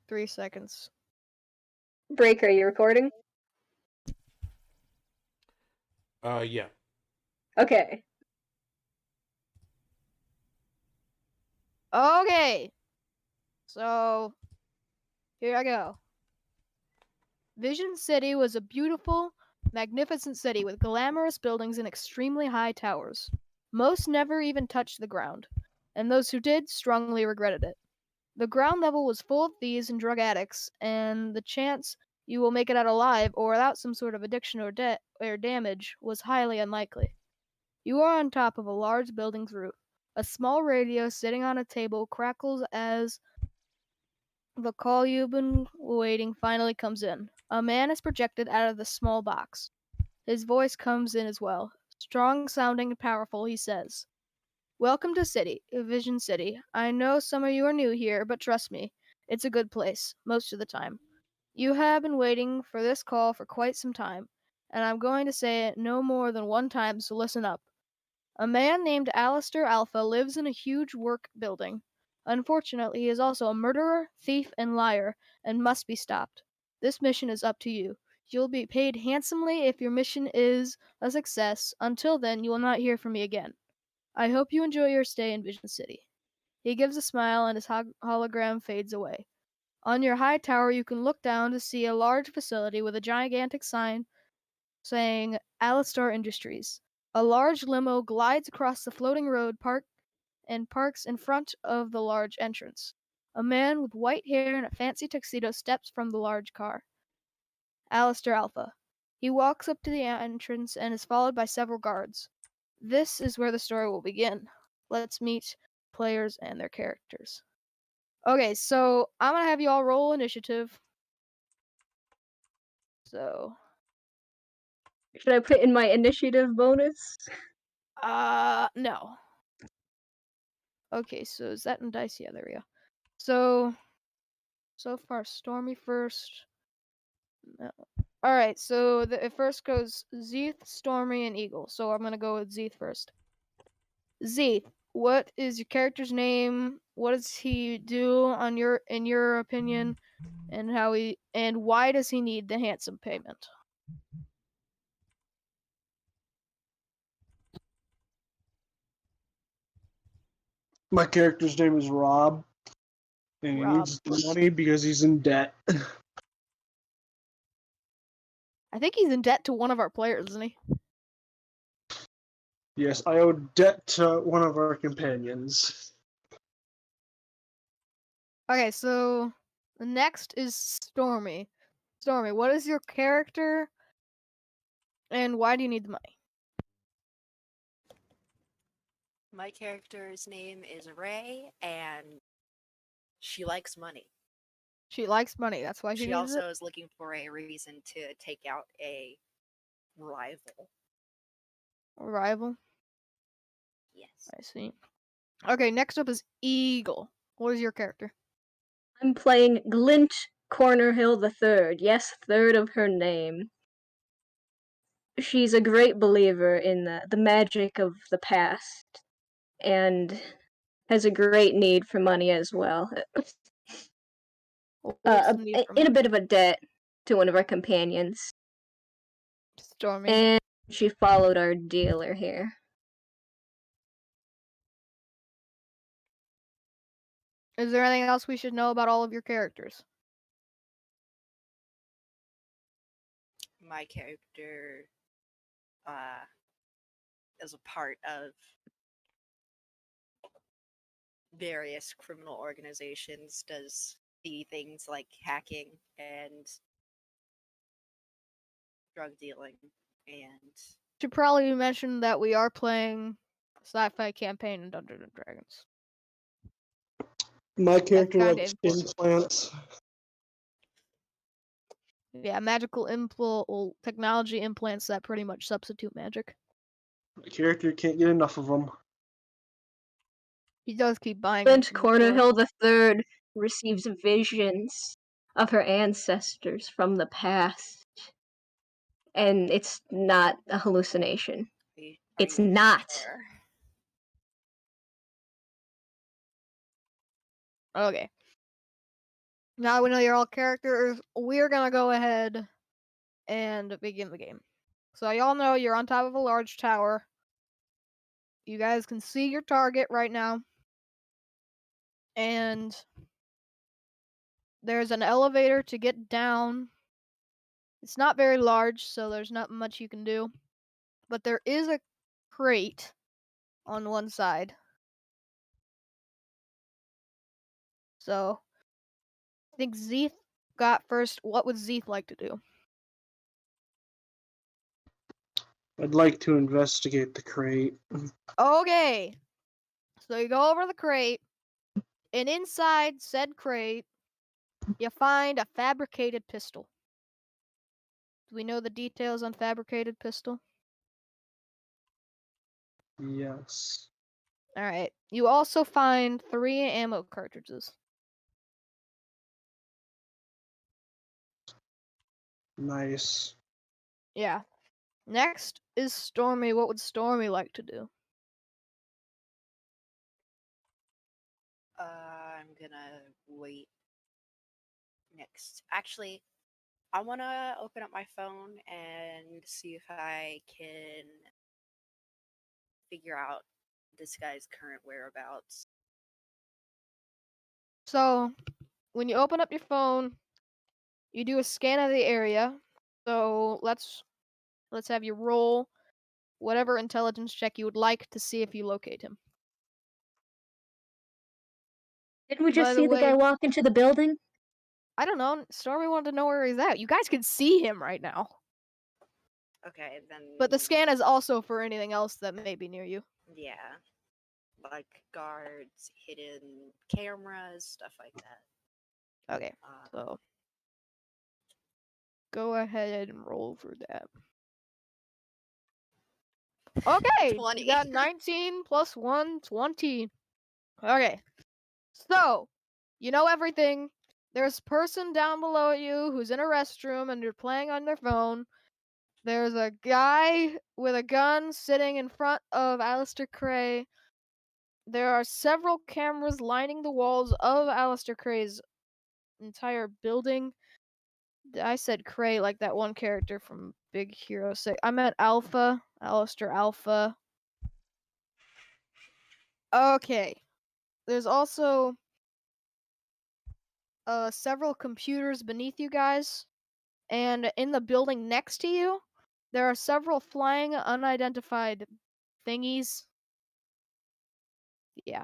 3 seconds. Break, are you recording? Yeah. Okay. Okay. So, here I go. Vision City was a beautiful, magnificent city with glamorous buildings and extremely high towers. Most never even touched the ground, and those who did strongly regretted it. The ground level was full of thieves and drug addicts, and the chance you will make it out alive or without some sort of addiction or debt or damage was highly unlikely. You are on top of a large building's roof. A small radio sitting on a table crackles as the call you've been waiting finally comes in. A man is projected out of the small box. His voice comes in as well. Strong sounding and powerful, he says, "Welcome to Vision City. I know some of you are new here, but trust me, it's a good place, most of the time. You have been waiting for this call for quite some time, and I'm going to say it no more than one time, so listen up. A man named Alistair Alpha lives in a huge work building. Unfortunately, he is also a murderer, thief, and liar, and must be stopped. This mission is up to you. You'll be paid handsomely if your mission is a success. Until then, you will not hear from me again. I hope you enjoy your stay in Vision City." He gives a smile and his hologram fades away. On your high tower, you can look down to see a large facility with a gigantic sign saying Alistar Industries. A large limo glides across the floating road parks in front of the large entrance. A man with white hair and a fancy tuxedo steps from the large car. Alistair Alpha. He walks up to the entrance and is followed by several guards. This is where the story will begin. Let's meet players and their characters. Okay, so I'm gonna have you all roll initiative. So, Should I put in my initiative bonus? no. Okay, so is that in dice? Yeah, there we go. So far, Stormy first. No. Alright, so it first goes Zeeth, Stormy, and Eagle. So I'm gonna go with Zeeth first. Zeeth, what is your character's name? What does he do in your opinion? And why does he need the handsome payment? My character's name is Rob, and he Rob. needs the money because he's in debt. I think he's in debt to one of our players, isn't he? Yes, I owe debt to one of our companions. Okay, so the next is Stormy. Stormy, what is your character and why do you need the money? My character's name is Ray, and she likes money. She likes money, that's why she She needs also is looking for a reason to take out a rival. Rival. Yes. I see. Okay, next up is Eagle. What is your character? I'm playing Glint Cornerhill III. Yes, third of her name. She's a great believer in the magic of the past, and has a great need for money as well. What's the need for In a money? bit of a debt to one of our companions. Stormy. And she followed our dealer here. Is there anything else we should know about all of your characters? My character is a part of various criminal organizations, does the things like hacking and drug dealing, and Should probably mention that we are playing sci-fi campaign in Dungeons and Dragons. My character kinda likes important. implants. Yeah, technology implants that pretty much substitute magic. My character can't get enough of them. He does keep buying Glint them from the store. Cornerhill III receives visions of her ancestors from the past. And it's not a hallucination. It's not. Sure? Okay. Now we know you're all characters. We're gonna go ahead and begin the game. So y'all know you're on top of a large tower. You guys can see your target right now. And there's an elevator to get down. It's not very large, so there's not much you can do. But there is a crate on one side. So I think Zeeth got first. What would Zeeth like to do? I'd like to investigate the crate. Okay. So you go over the crate, and inside said crate, you find a fabricated pistol. Do we know the details on fabricated pistol? Yes. Alright. You also find 3 ammo cartridges. Nice. Yeah. Next is Stormy. What would Stormy like to do? I'm gonna wait next. Actually, I wanna open up my phone and see if I can figure out this guy's current whereabouts. So, when you open up your phone, you do a scan of the area. So, let's have you roll whatever intelligence check you would like to see if you locate him. Didn't we By just the see the guy way, walk into the building? I don't know. Stormy wanted to know where he's at. You guys can see him right now. Okay, then. But the scan is also for anything else that may be near you. Yeah, like guards, hidden cameras, stuff like that. Okay, so go ahead and roll for that. Okay, 20. you got 19 plus 1, 20. Okay, so you know everything. There's a person down below you who's in a restroom and you're playing on their phone. There's a guy with a gun sitting in front of Alistair Cray. There are several cameras lining the walls of Alistair Cray's entire building. I said Cray like that one character from Big Hero 6. I meant Alpha, Alistair Alpha. Okay. There's also several computers beneath you guys, and in the building next to you, there are several flying unidentified thingies. Yeah.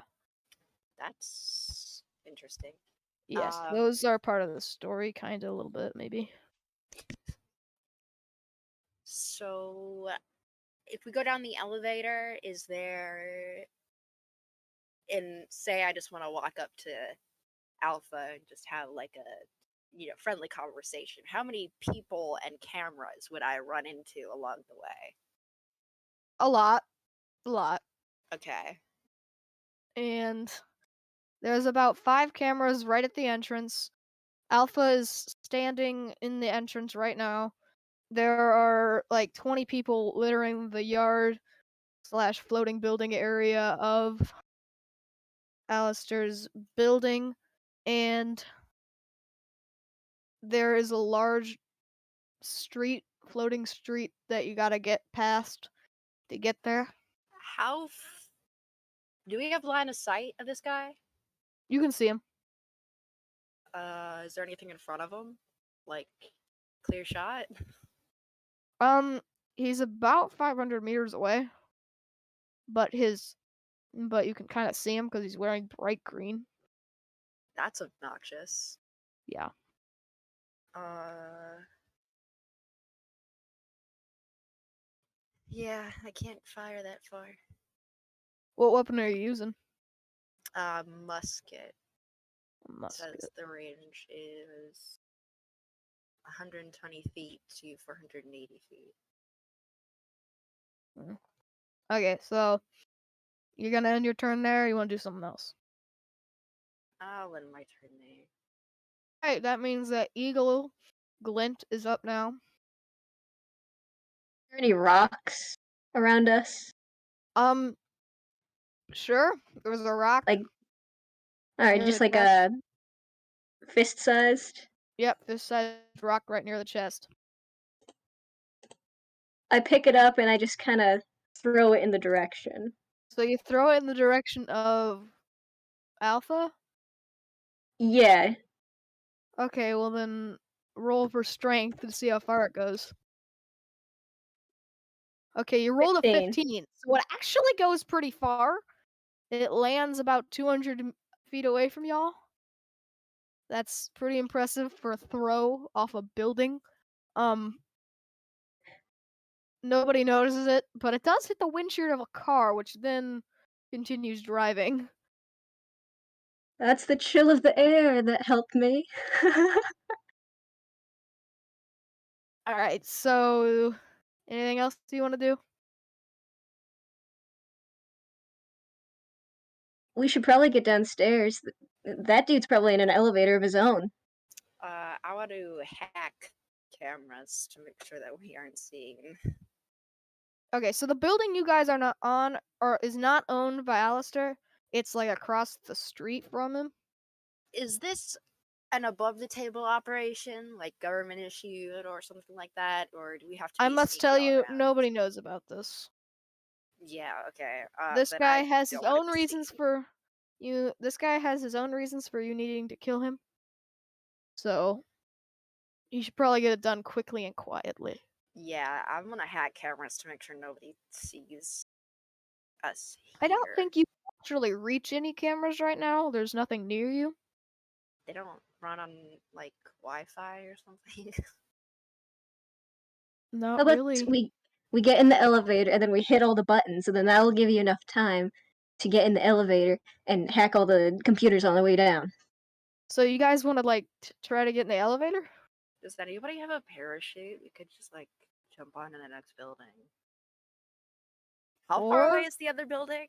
That's interesting. Yes, those are part of the story, kind of a little bit, maybe. So, if we go down the elevator, is there. And say I just want to walk up to Alpha and just have like a friendly conversation. How many people and cameras would I run into along the way? A lot. A lot. Okay. And there's about 5 cameras right at the entrance. Alpha is standing in the entrance right now. There are like 20 people littering the yard / floating building area of Alistair's building, and there is a large floating street that you gotta get past to get there. Do we have line of sight of this guy? You can see him. Is there anything in front of him? Like, clear shot? He's about 500 meters away, but you can kind of see him because he's wearing bright green. That's obnoxious. Yeah. Yeah, I can't fire that far. What weapon are you using? Musket. Musket. Says the range is 120 feet to 480 feet. Okay, so you're gonna end your turn there, or you wanna do something else? I'll end my turn there. Alright, that means that Eagle Glint is up now. Are there any rocks around us? Sure. There was a rock. Like, alright, near just the like chest. Fist-sized. Yep, this size rock right near the chest. I pick it up and I just kind of throw it in the direction. So you throw it in the direction of Alpha? Yeah. Okay, well then roll for strength to see how far it goes. Okay, you rolled a 15. 15. So it actually goes pretty far. It lands about 200 feet away from y'all. That's pretty impressive for a throw off a building. Nobody notices it, but it does hit the windshield of a car, which then continues driving. That's the chill of the air that helped me. Alright, so anything else you want to do? We should probably get downstairs. That dude's probably in an elevator of his own. I want to hack cameras to make sure that we aren't seeing. Okay, so the building you guys are not on or is not owned by Alistair. It's like across the street from him. Is this an above the table operation, like government issued or something like that, or do we have to? I Be must sneaky tell all you, around? nobody knows about this. Yeah. Okay. This Then guy I has his don't want to own be reasons sneaky. for you. This guy has his own reasons for you needing to kill him. So you should probably get it done quickly and quietly. Yeah, I'm gonna hack cameras to make sure nobody sees us here. I don't think you can actually reach any cameras right now. There's nothing near you. They don't run on like Wi-Fi or something. Not How about really. we get in the elevator and then we hit all the buttons, and then that'll give you enough time to get in the elevator and hack all the computers on the way down. So you guys want to like try to get in the elevator? Does anybody have a parachute? We could just like jump on to the next building. How far away Or is the other building?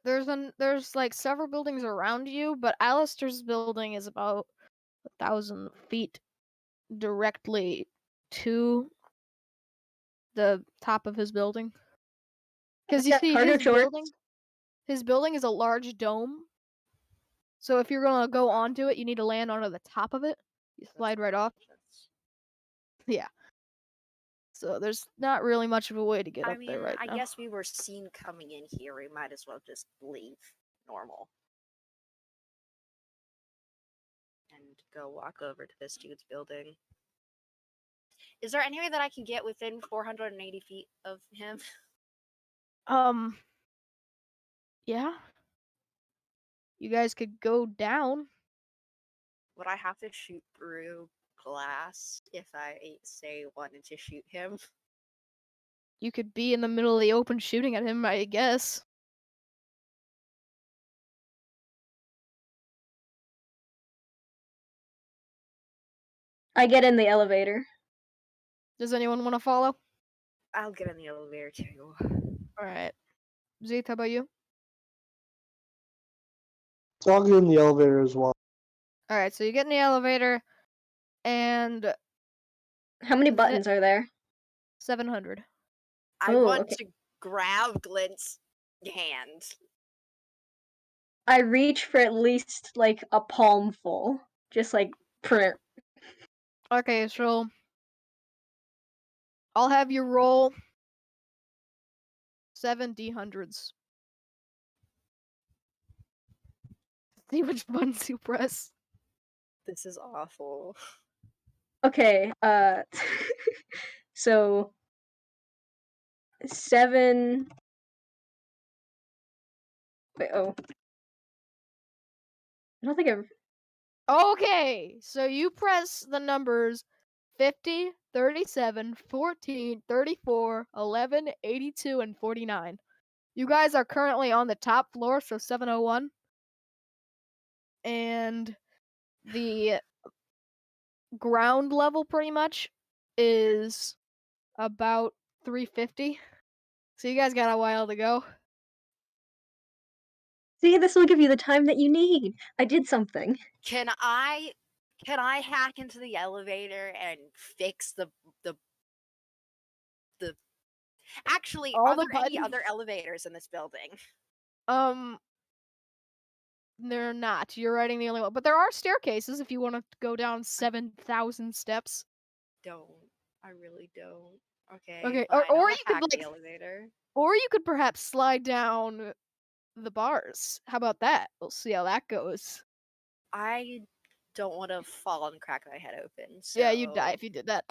there's like several buildings around you, but Alistair's building is about 1,000 feet directly to the top of his building. Because you Got see, harder chores. his building is a large dome. So if you're gonna go onto it, you need to land onto the top of it. You slide right off. Yeah. So there's not really much of a way to get I up there mean, right I now. guess we were seen coming in here. We might as well just leave normal and go walk over to this dude's building. Is there any way that I can get within 480 feet of him? Yeah. You guys could go down. Would I have to shoot through glass if I, say, wanted to shoot him? You could be in the middle of the open shooting at him, I guess. I get in the elevator. Does anyone want to follow? I'll get in the elevator too. Alright. Zeke, how about you? So I'll get in the elevator as well. Alright, so you get in the elevator, and How many buttons are there? 700. I Oh, want okay. to grab Glint's hand. I reach for at least like a palmful. Just like print. Okay, so I'll have you roll 7 D100s. See which buttons you press. This is awful. Okay, so 7. Wait, oh. I don't think I've. Okay, so you press the numbers 50, 37, 14, 34, 11, 82, and 49. You guys are currently on the top floor, so 701. And the ground level pretty much is about 350. So you guys got a while to go. See, this will give you the time that you need. I did something. Can I hack into the elevator and fix the Actually, All are the there any buttons? other elevators in this building? Um They're not. You're writing the only one. But there are staircases if you want to go down 7,000 steps. Don't. I really don't. Okay, Okay, fine. or I'll you could hack the like, elevator. or you could perhaps slide down the bars. How about that? We'll see how that goes. I don't want to fall and crack my head open. So Yeah, you'd die if you did that.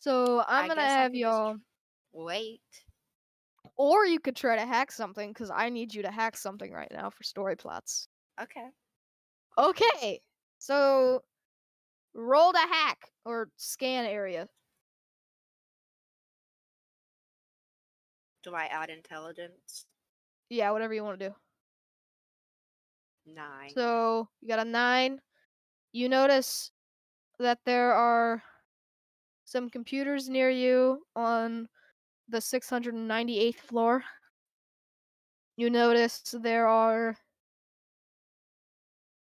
So I'm I gonna guess I have could just y'all, wait. or you could try to hack something because I need you to hack something right now for story plots. Okay. Okay, so roll to hack or scan area. Do I add intelligence? Yeah, whatever you want to do. 9. So you got a 9. You notice that there are some computers near you on the 698th floor. You notice there are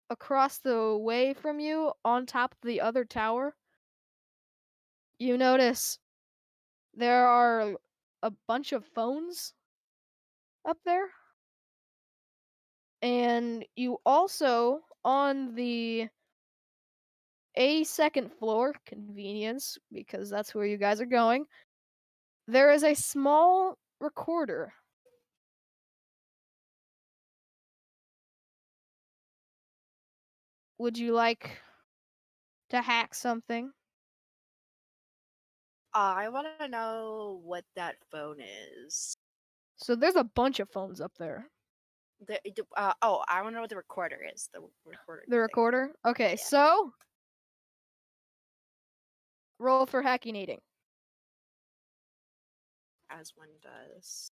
across the way from you on top of the other tower. You notice there are a bunch of phones up there. And you also, on the second floor, convenience, because that's where you guys are going, there is a small recorder. Would you like to hack something? I want to know what that phone is. So there's a bunch of phones up there. I want to know what the recorder is. The recorder. The thing. recorder? Okay, Yeah. so roll for hacking eating. As one does.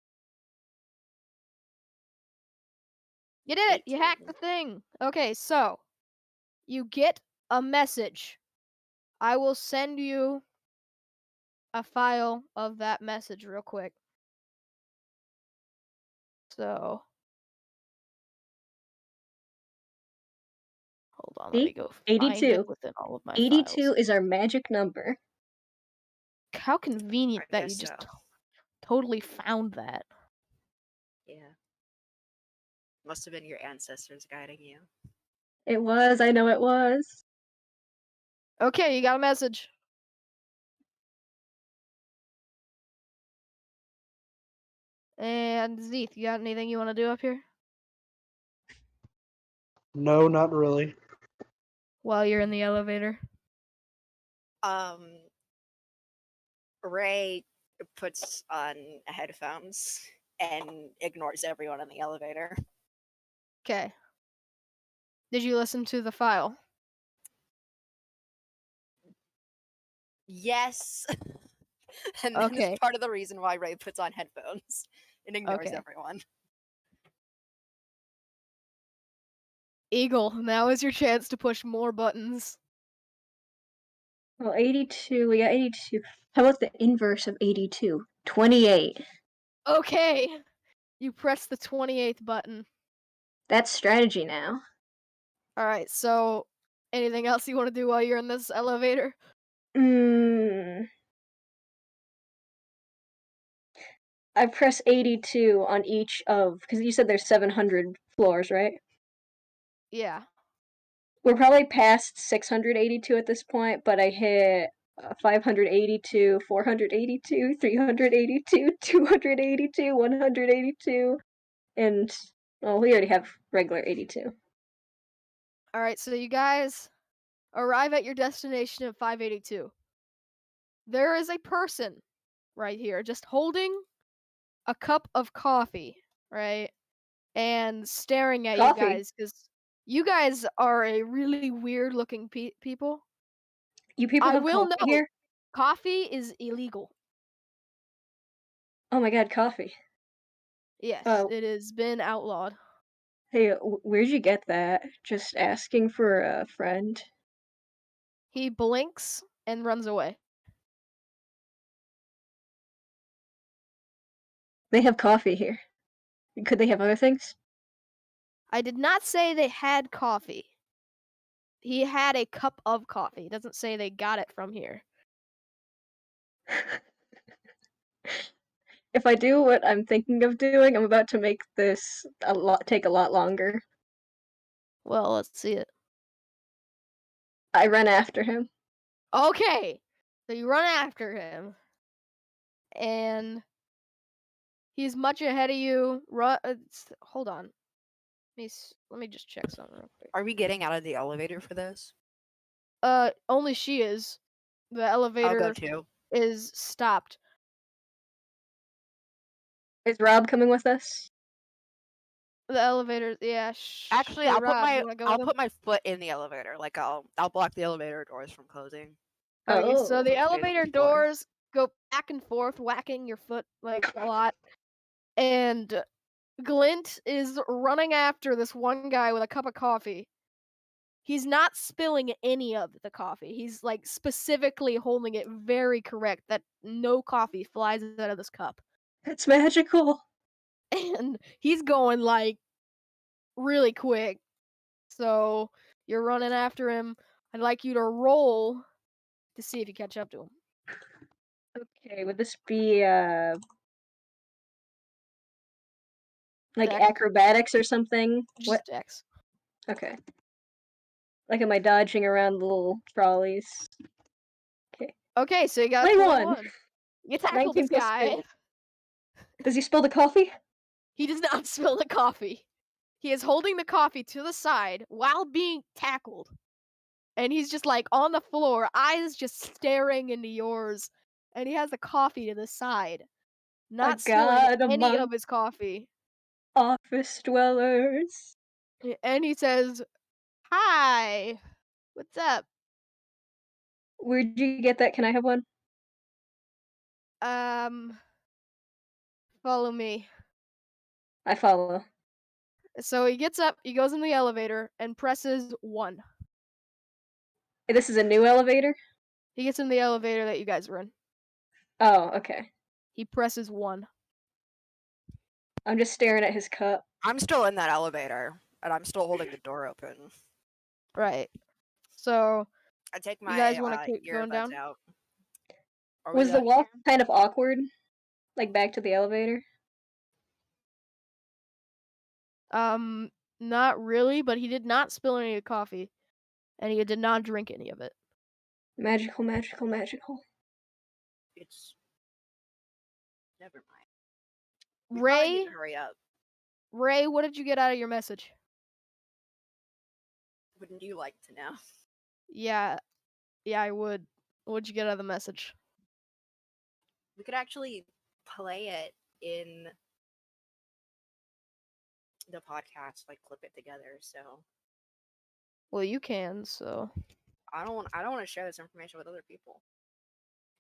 You did it! You hacked 18. the thing! Okay, so you get a message. I will send you a file of that message real quick. So hold on, let See? me go find it 82. within all of my 82 files. is our magic number. How convenient I that you guess just so. totally found that. Yeah. Must have been your ancestors guiding you. It was, I know it was. Okay, you got a message. And Zeeth, you got anything you want to do up here No, not really. while you're in the elevator? Ray puts on headphones and ignores everyone in the elevator. Okay. Did you listen to the file? Yes. And that is Okay. part of the reason why Ray puts on headphones and ignores Okay. everyone. Eagle, now is your chance to push more buttons. Well, 82, we got 82. How about the inverse of 82? 28. Okay. You press the 28th button. That's strategy now. Alright, so anything else you want to do while you're in this elevator? I press 82 on each of, because you said there's 700 floors, right? Yeah. We're probably past 682 at this point, but I hit 582, 482, 382, 282, 182, and, well, we already have regular 82. Alright, so you guys arrive at your destination at 582. There is a person right here just holding a cup of coffee, right? And staring at you Coffee? guys because you guys are a really weird looking people. You people I have will coffee note, here? coffee is illegal. Oh my god, coffee. Yes, it has been outlawed. Hey, where'd you get that? Just asking for a friend? He blinks and runs away. They have coffee here. Could they have other things? I did not say they had coffee. He had a cup of coffee. It doesn't say they got it from here. If I do what I'm thinking of doing, I'm about to make this take a lot longer. Well, let's see it. I run after him. Okay, so you run after him, and he's much ahead of you. Hold on. Let me just check something real quick. Are we getting out of the elevator for this? Only she is. The I'll go elevator too. is stopped. Is Rob coming with us? The elevator, yeah. Actually, Hey, I'll Rob, you wanna go with him? put my foot in the elevator. Like I'll block the elevator doors from closing. Okay, so Oh. the Put my face on elevator the floor. doors go back and forth, whacking your foot like a lot. And Glint is running after this one guy with a cup of coffee. He's not spilling any of the coffee. He's like specifically holding it very correct that no coffee flies out of this cup. That's magical. And he's going like really quick. So you're running after him. I'd like you to roll to see if you catch up to him. Okay, would this be like Dex? acrobatics or something? What? Just Dex. Okay. Like, am I dodging around little trolleys? Okay, so you got 21. 21. You tackled 19 this plus guy. 3. Does he spill the coffee? He does not spill the coffee. He is holding the coffee to the side while being tackled. And he's just like on the floor, eyes just staring into yours. And he has the coffee to the side, not spilling god any among of his coffee. office dwellers. And he says, "Hi, what's up? Where'd you get that? Can I have one? Follow me." I follow. So he gets up, he goes in the elevator, and presses 1. This is a new elevator? He gets in the elevator that you guys were in. Oh, okay. He presses 1. I'm just staring at his cup. I'm still in that elevator, and I'm still holding the door open. Right. So I take you my guys want to keep going earbuds down? out. Are we Was the done walk here? kind of awkward? Like, back to the elevator? Not really, but he did not spill any of the coffee, and he did not drink any of it. Magical, magical, magical. It's never mind. We probably need Ray, to hurry up. Ray, what did you get out of your message? Wouldn't you like to know? Yeah, I would. What'd you get out of the message? We could actually play it in the podcast, like clip it together. So Well, you can, so. I don't want to share this information with other people.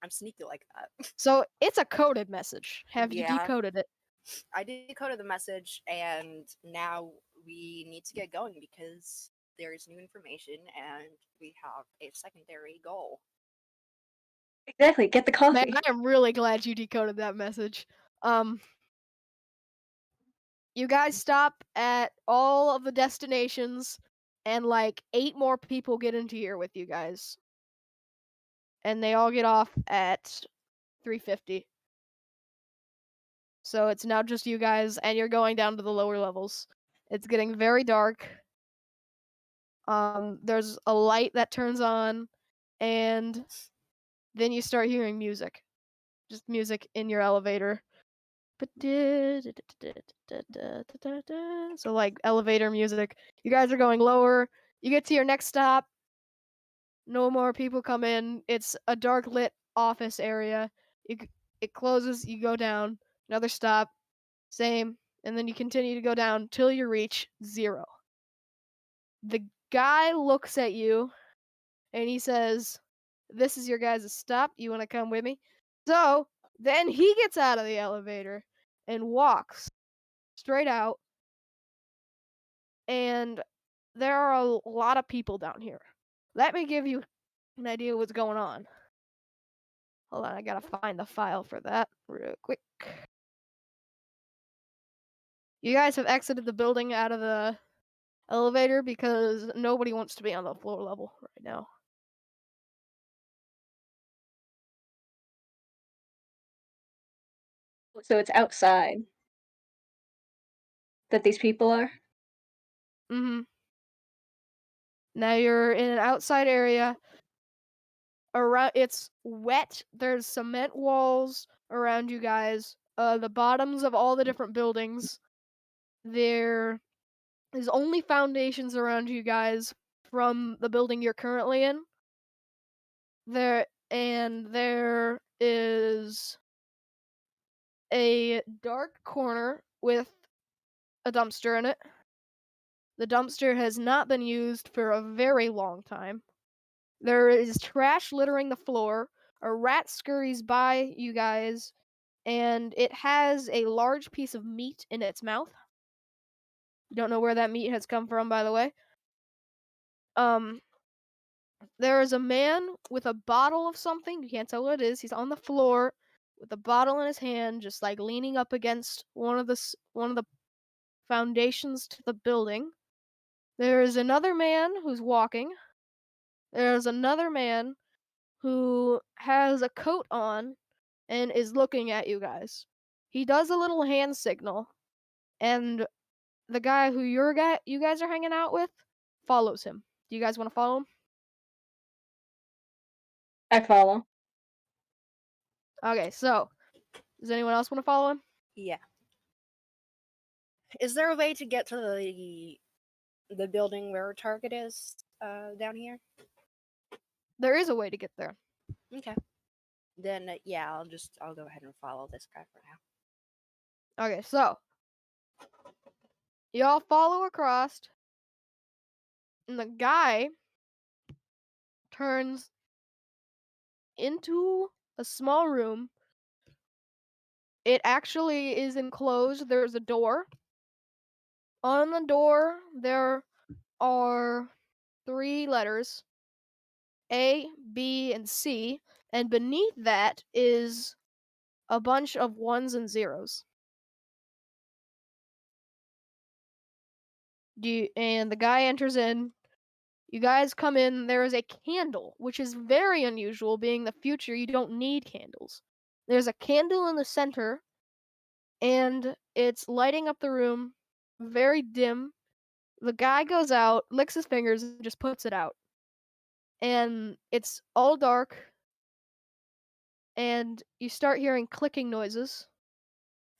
I'm sneaky like that. So it's a coded message. Have you Yeah. decoded it? I decoded the message, and now we need to get going because there's new information and we have a secondary goal. Exactly, get the coffee. Man, I am really glad you decoded that message. You guys stop at all of the destinations, and like 8 more people get into here with you guys. And they all get off at 3:50. So it's now just you guys, and you're going down to the lower levels. It's getting very dark. There's a light that turns on, and then you start hearing music. Just music in your elevator. So like elevator music. You guys are going lower. You get to your next stop. No more people come in. It's a dark lit office area. It closes. You go down. Another stop. Same. And then you continue to go down till you reach 0. The guy looks at you and he says, "This is your guys' stop. You want to come with me?" So then he gets out of the elevator and walks straight out. And there are a lot of people down here. Let me give you an idea what's going on. Hold on, I gotta find the file for that real quick. You guys have exited the building out of the elevator because nobody wants to be on the floor level right now. So it's outside that these people are? Mm-hmm. Now you're in an outside area. Around, it's wet. There's cement walls around you guys. The bottoms of all the different buildings. There is only foundations around you guys from the building you're currently in. There is a dark corner with a dumpster in it. The dumpster has not been used for a very long time. There is trash littering the floor. A rat scurries by you guys, and it has a large piece of meat in its mouth. Don't know where that meat has come from, by the way. There is a man with a bottle of something. You can't tell what it is. He's on the floor with a bottle in his hand, just like leaning up against one of the foundations to the building. There is another man who's walking. There's another man who has a coat on and is looking at you guys. He does a little hand signal, and the guy who you guys are hanging out with follows him. Do you guys want to follow him? I follow. Okay, so does anyone else want to follow him? Yeah. Is there a way to get to the building where our target is down here? There is a way to get there. Okay. Then yeah, I'll go ahead and follow this guy for now. Okay, so y'all follow across, and the guy turns into a small room. It actually is enclosed. There's a door. On the door, there are 3 letters, A, B, and C, and beneath that is a bunch of ones and zeros. And the guy enters in. You guys come in. There is a candle, which is very unusual. Being the future, you don't need candles. There's a candle in the center, and it's lighting up the room, very dim. The guy goes out, licks his fingers, and just puts it out. And it's all dark, and you start hearing clicking noises.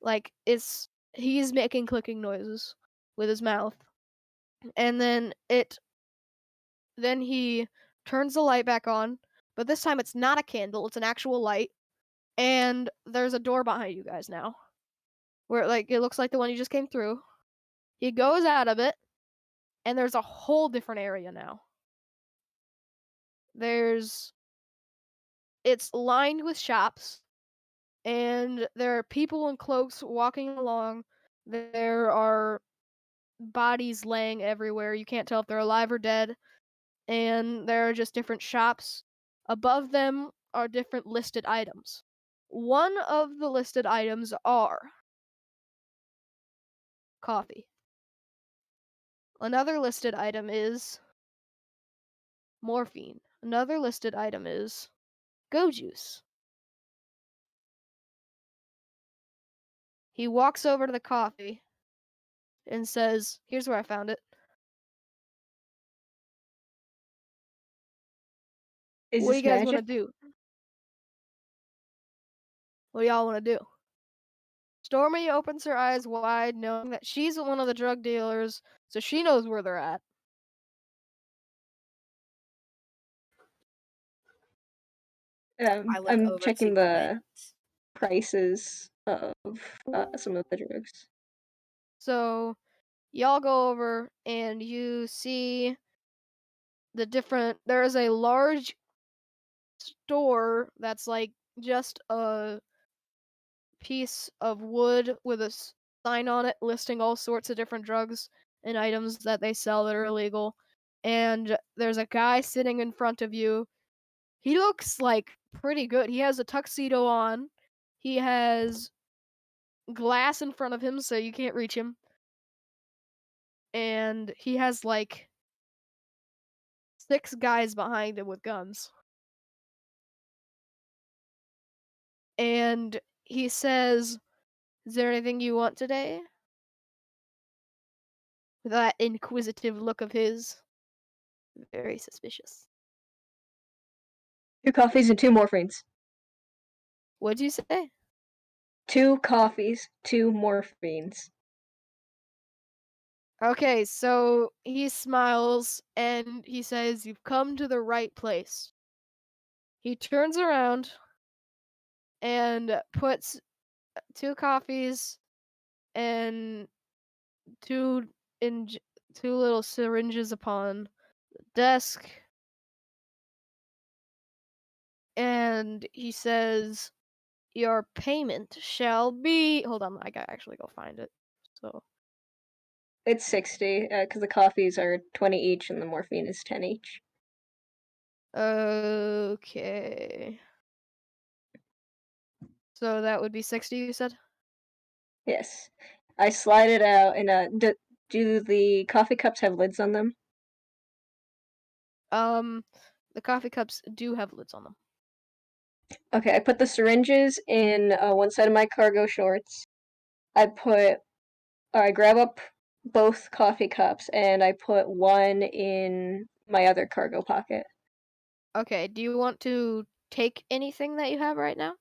Like he's making clicking noises with his mouth. And then he turns the light back on, but this time it's not a candle, it's an actual light. And there's a door behind you guys now. Where it looks like the one you just came through. He goes out of it, and there's a whole different area now. It's lined with shops, and there are people in cloaks walking along. There are bodies laying everywhere. You can't tell if they're alive or dead. And there are just different shops. Above them are different listed items. One of the listed items are coffee. Another listed item is morphine. Another listed item is go juice. He walks over to the coffee and says, "Here's where I found it. Is What do this you guys want to magic? do? What do y'all want to do?" Stormy opens her eyes wide, knowing that she's one of the drug dealers, so she knows where they're at. I look I'm over checking to the Clint. prices of some of the drugs. So y'all go over and you see there is a large store that's like just a piece of wood with a sign on it listing all sorts of different drugs and items that they sell that are illegal. And there's a guy sitting in front of you. He looks like pretty good. He has a tuxedo on. He has glass in front of him so you can't reach him. And he has like 6 guys behind him with guns. And he says, Is there anything you want today? With that inquisitive look of his. Very suspicious. 2 coffees and 2 morphines. What'd you say? 2 coffees, 2 morphines. Okay, so he smiles and he says, "You've come to the right place." He turns around and puts 2 coffees and 2 in 2 little syringes upon the desk. And he says, "Your payment shall be." Hold on, I gotta actually go find it. So, It's 60, because the coffees are 20 each and the morphine is 10 each. okay. So that would be 60, you said? Yes. I slide it out, and do the coffee cups have lids on them? The coffee cups do have lids on them. Okay, I put the syringes in one side of my cargo shorts. I grab up both coffee cups and I put one in my other cargo pocket. Okay, do you want to take anything that you have right now?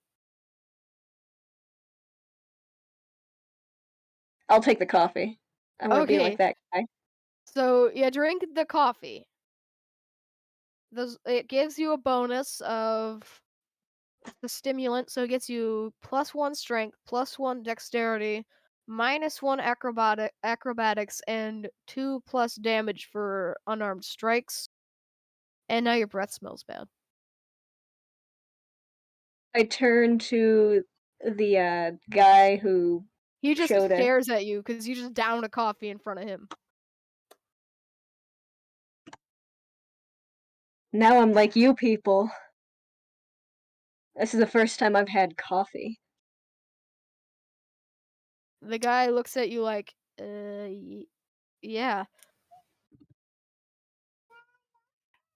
I'll take the coffee. I want to be like Okay, that guy. so you drink the coffee. It gives you a bonus of the stimulant, so it gets you +1 strength, +1 dexterity, -1 acrobatics, and 2+ damage for unarmed strikes. And now your breath smells bad. I turn to the guy who He just showed us. stares at you because you just downed a coffee in front of him. Now I'm like you people. This is the first time I've had coffee. The guy looks at you like, yeah.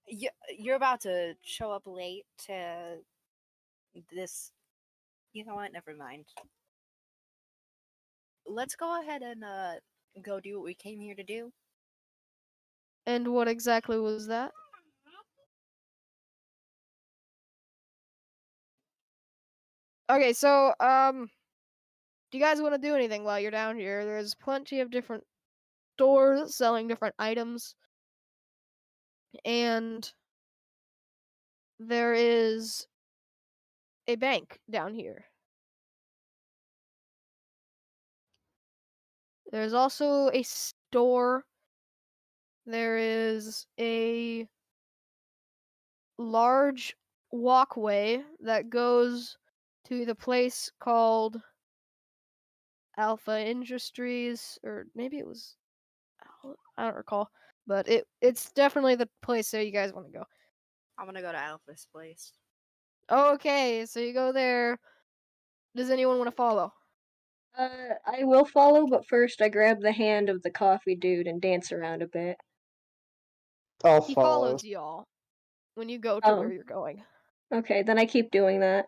You're about to show up late to this. You know what? Never mind. Let's go ahead and go do what we came here to do. And what exactly was that? Okay, so, do you guys want to do anything while you're down here? There's plenty of different stores selling different items. And there is a bank down here. There's also a store. There is a large walkway that goes to the place called Alpha Industries, or maybe it was, I don't recall, but it's definitely the place that you guys want to go. I'm gonna go to Alpha's place. Okay, so you go there. Does anyone want to follow? I will follow, but first I grab the hand of the coffee dude and dance around a bit. I'll He follow. follows y'all when you go to Oh. where you're going. Okay, then I keep doing that.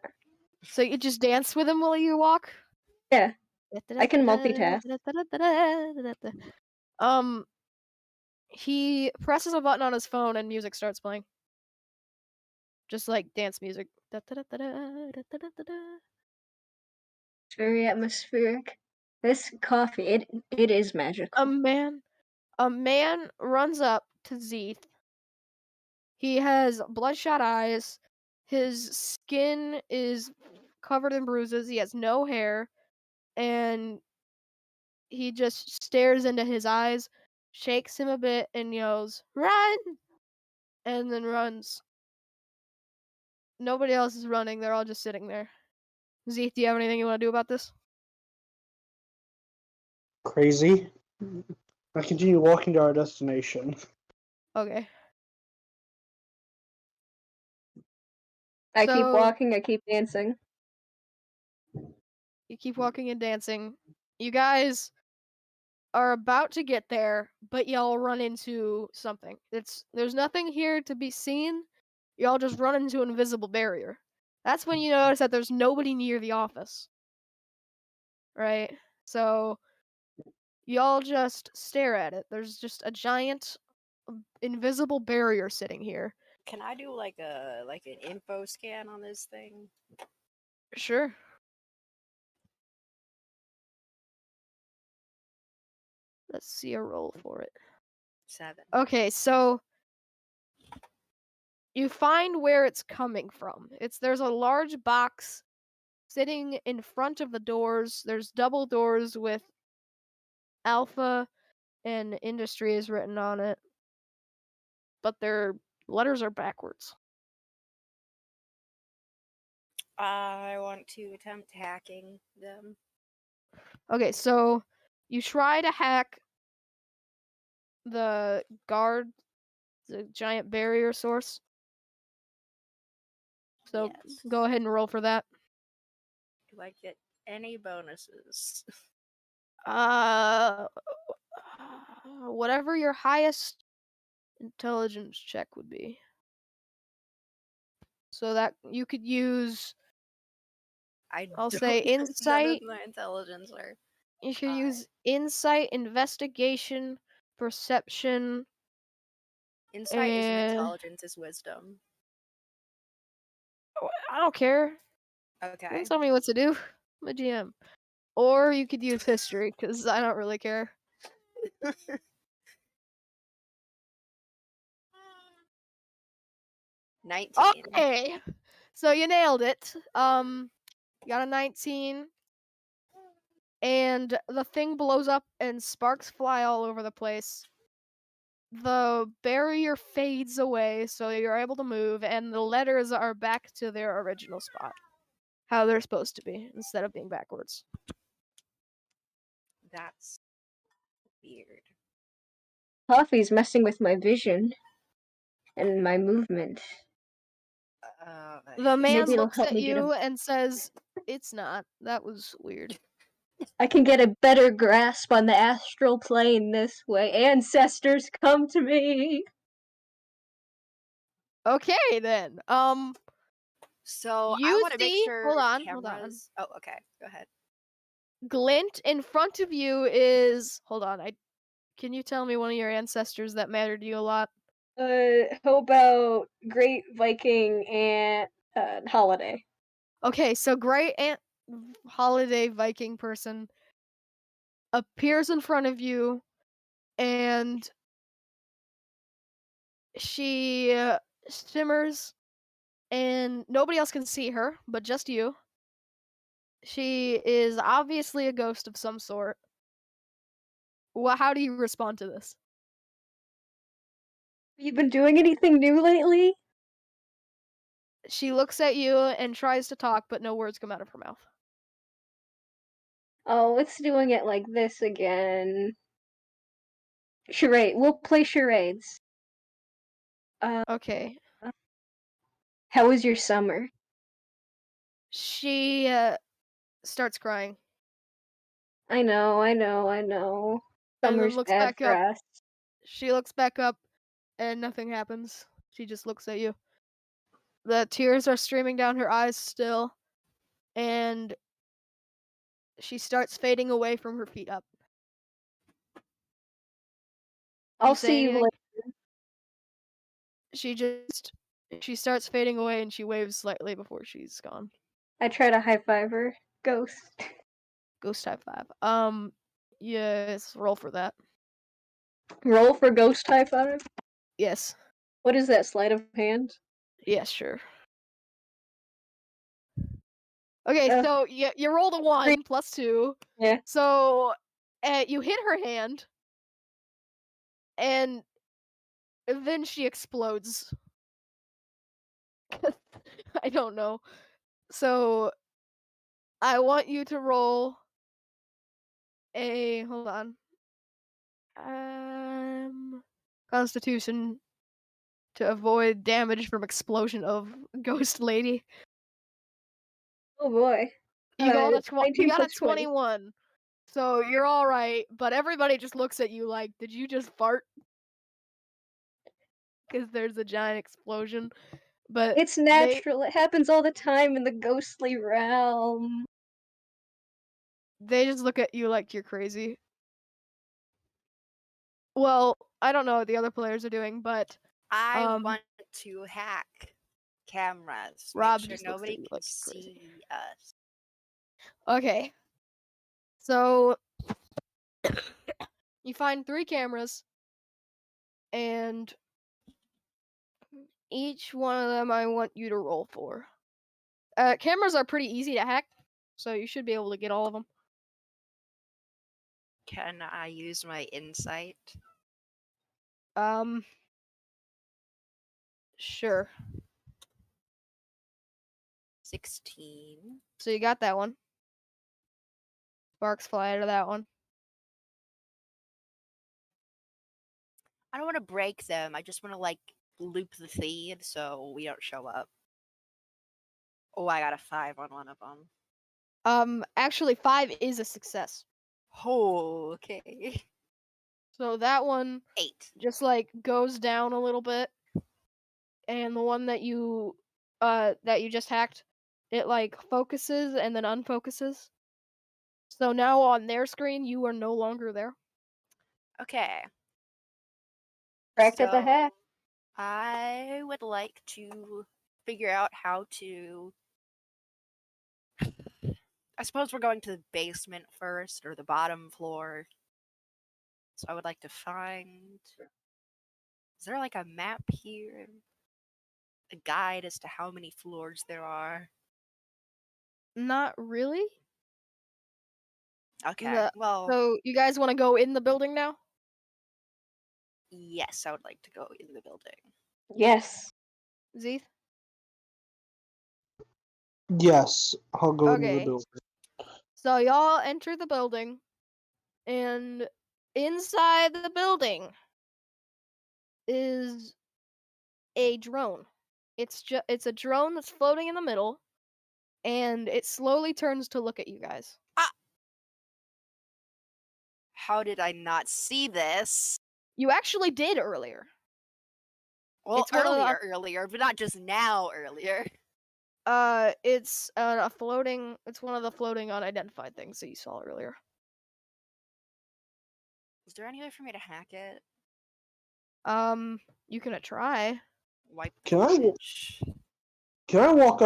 So you just dance with him while you walk? Yeah, I can multitask. He presses a button on his phone and music starts playing. Just like dance music. It's very atmospheric. This coffee, it is magical. A man runs up to Zeeth. He has bloodshot eyes. His skin is covered in bruises. He has no hair, and he just stares into his eyes, shakes him a bit, and yells, "Run!" and then runs. Nobody else is running. They're all just sitting there. Zeeth, do you have anything you want to do about this? Crazy. I continue walking to our destination. Okay. I keep So walking, I keep dancing. you keep walking and dancing. You guys are about to get there, but y'all run into something. There's nothing here to be seen. Y'all just run into an invisible barrier. That's when you notice that there's nobody near the office. right? So y'all just stare at it. There's just a giant invisible barrier sitting here. Can I do like an info scan on this thing? Sure. Let's see a roll for it. 7. Okay, so you find where it's coming from. There's a large box sitting in front of the doors. There's double doors with Alpha and Industries written on it, but their letters are backwards. I want to attempt hacking them. Okay, so you try to hack the guard, the giant barrier source. So Yes. go ahead and roll for that. Do I get any bonuses? Uh, whatever your highest intelligence check would be. So that you could use, I'll say None of insight. my intelligence are. You should high. use insight, investigation, perception. Insight isn't and intelligence, is wisdom. I don't care. You Okay. can tell me what to do. I'm a GM. Or you could use history, because I don't really care. 19. Okay, so you nailed it. You got a 19, and the thing blows up and sparks fly all over the place. The barrier fades away, so you're able to move, and the letters are back to their original spot, how they're supposed to be, instead of being backwards. That's weird. Coffee's messing with my vision and my movement. The man Maybe it'll looks help at me get you and says, "It's not. That was weird." I can get a better grasp on the astral plane this way. Ancestors, come to me! Okay, then. So You I want to make see- sure hold on. cameras. Oh, okay. Go ahead. Glint in front of you is. Hold on. Can you tell me one of your ancestors that mattered to you a lot? How about Great Viking and Holiday? Okay, so great holiday Viking person appears in front of you, and she shimmers, and nobody else can see her, but just you. She is obviously a ghost of some sort. How do you respond to this? Have you been doing anything new lately? She looks at you and tries to talk, but no words come out of her mouth. Oh, it's doing it like this again. Charade. We'll play charades. Okay. How was your summer? She starts crying I know. and then Summer's looks bad back for up. us. She looks back up and nothing happens. She just looks at you. The tears are streaming down her eyes still, and she starts fading away from her feet up. I'll say see you anything? later. She starts fading away and she waves slightly before she's gone. I try to high five her. Ghost. Ghost high five. Yes, roll for that. Roll for ghost high five? Yes. What is that, sleight of hand? Yes, sure. Okay, Uh, so you rolled a 1 plus 2. Yeah. So you hit her hand, and then she explodes. I don't know. So I want you to roll a hold on. Constitution to avoid damage from explosion of ghost lady. Oh boy. You got a 19 plus 20. 21. So you're all right, but everybody just looks at you like, "Did you just fart?" Because there's a giant explosion. But It's natural. It happens all the time in the ghostly realm. They just look at you like you're crazy. Well, I don't know what the other players are doing, but I want to hack cameras. Rob Make sure just looks at nobody you can like you're crazy. see us. Okay. So you find 3 cameras, and each one of them I want you to roll for. Cameras are pretty easy to hack, so you should be able to get all of them. Can I use my insight? Sure. 16. So you got that one. Sparks fly out of that one. I don't want to break them. I just want to like loop the feed so we don't show up. Oh, I got a 5 on one of them. Actually 5 is a success. Oh, okay. So that one 8. just like goes down a little bit, and the one that you just hacked, it like focuses and then unfocuses. So now on their screen you are no longer there. Okay. Back to the So, hack. I would like to figure out how to. I suppose we're going to the basement first or the bottom floor. So I would like to find. Is there like a map here? A guide as to how many floors there are? Not really. Okay. Well, So you guys want to go in the building now? yes, I would like to go in the building. Yes. Zeeth? Yes, I'll go into the Okay. building. So y'all enter the building, and inside the building is a drone. It's a drone that's floating in the middle, and it slowly turns to look at you guys. How did I not see this? You actually did earlier. Well, It's one of the earlier, but not just now earlier. it's a floating. It's one of the floating unidentified things that you saw earlier. Is there any way for me to hack it? You can try. Wipe the Can I- footage. Can I walk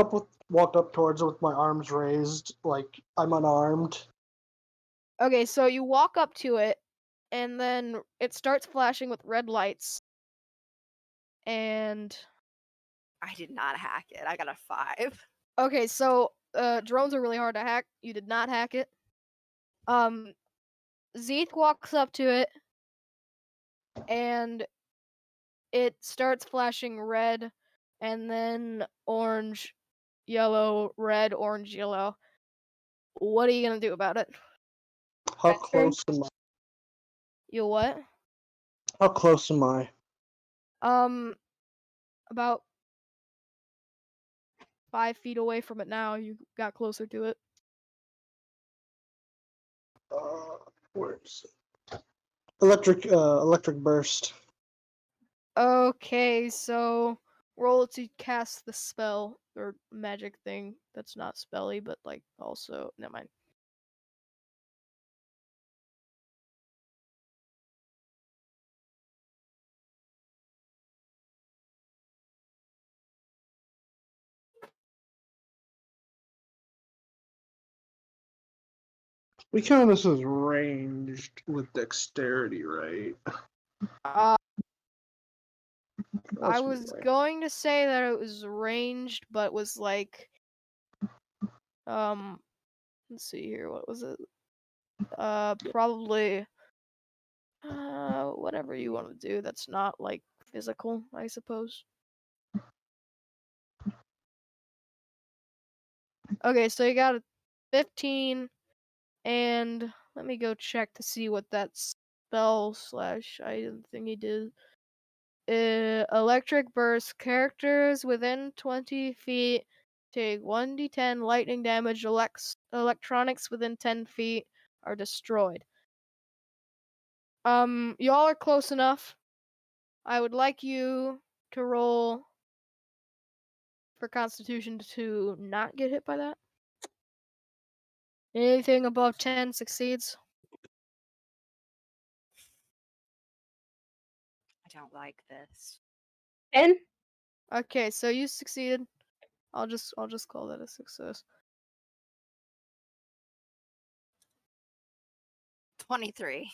up towards it with my arms raised, like I'm unarmed? Okay, so you walk up to it, and then it starts flashing with red lights. And I did not hack it. I got a 5. okay, so drones are really hard to hack. You did not hack it. Zeeth walks up to it, and it starts flashing red, and then orange, yellow, red, orange, yellow. What are you gonna do about it? How Turn. close am I? You what? How close am I? About 5 feet away from it now. You got closer to it. Where is it? Electric burst. Okay, so roll to cast the spell or magic thing. That's not spelly, but like also never mind. We count this as ranged with dexterity, right? I That's was right. going to say that it was ranged, but was like, let's see here, what was it? Probably, whatever you want to do. That's not like physical, I suppose. Okay, so you got a 15, and let me go check to see what that spell slash item thingy did. Electric burst. Characters within 20 feet take 1d10 lightning damage. Electronics within 10 feet are destroyed. Y'all are close enough. I would like you to roll for Constitution to not get hit by that. Anything above 10 succeeds. I don't like this. 10? Okay, so you succeeded. I'll just call that a success. 23.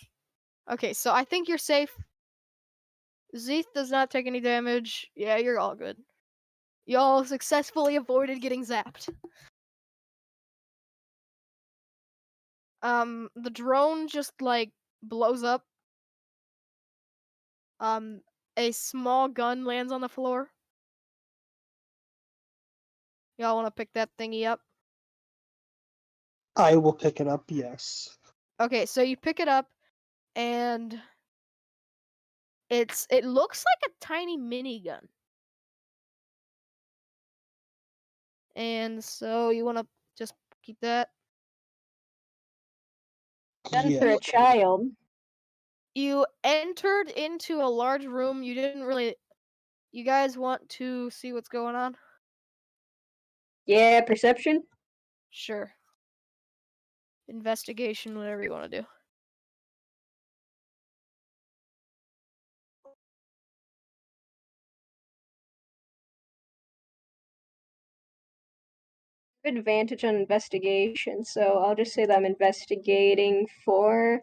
Okay, so I think you're safe. Zeeth does not take any damage. Yeah, you're all good. Y'all successfully avoided getting zapped. The drone just like blows up. A small gun lands on the floor. Y'all want to pick that thingy up? I will pick it up. Yes. Okay, so you pick it up, and it looks like a tiny minigun. And so you want to just keep that. Gun Yeah. for a child. You entered into a large room. You didn't really. You guys want to see what's going on? Yeah, perception? Sure. Investigation, whatever you want to do. Advantage on investigation, so I'll just say that I'm investigating for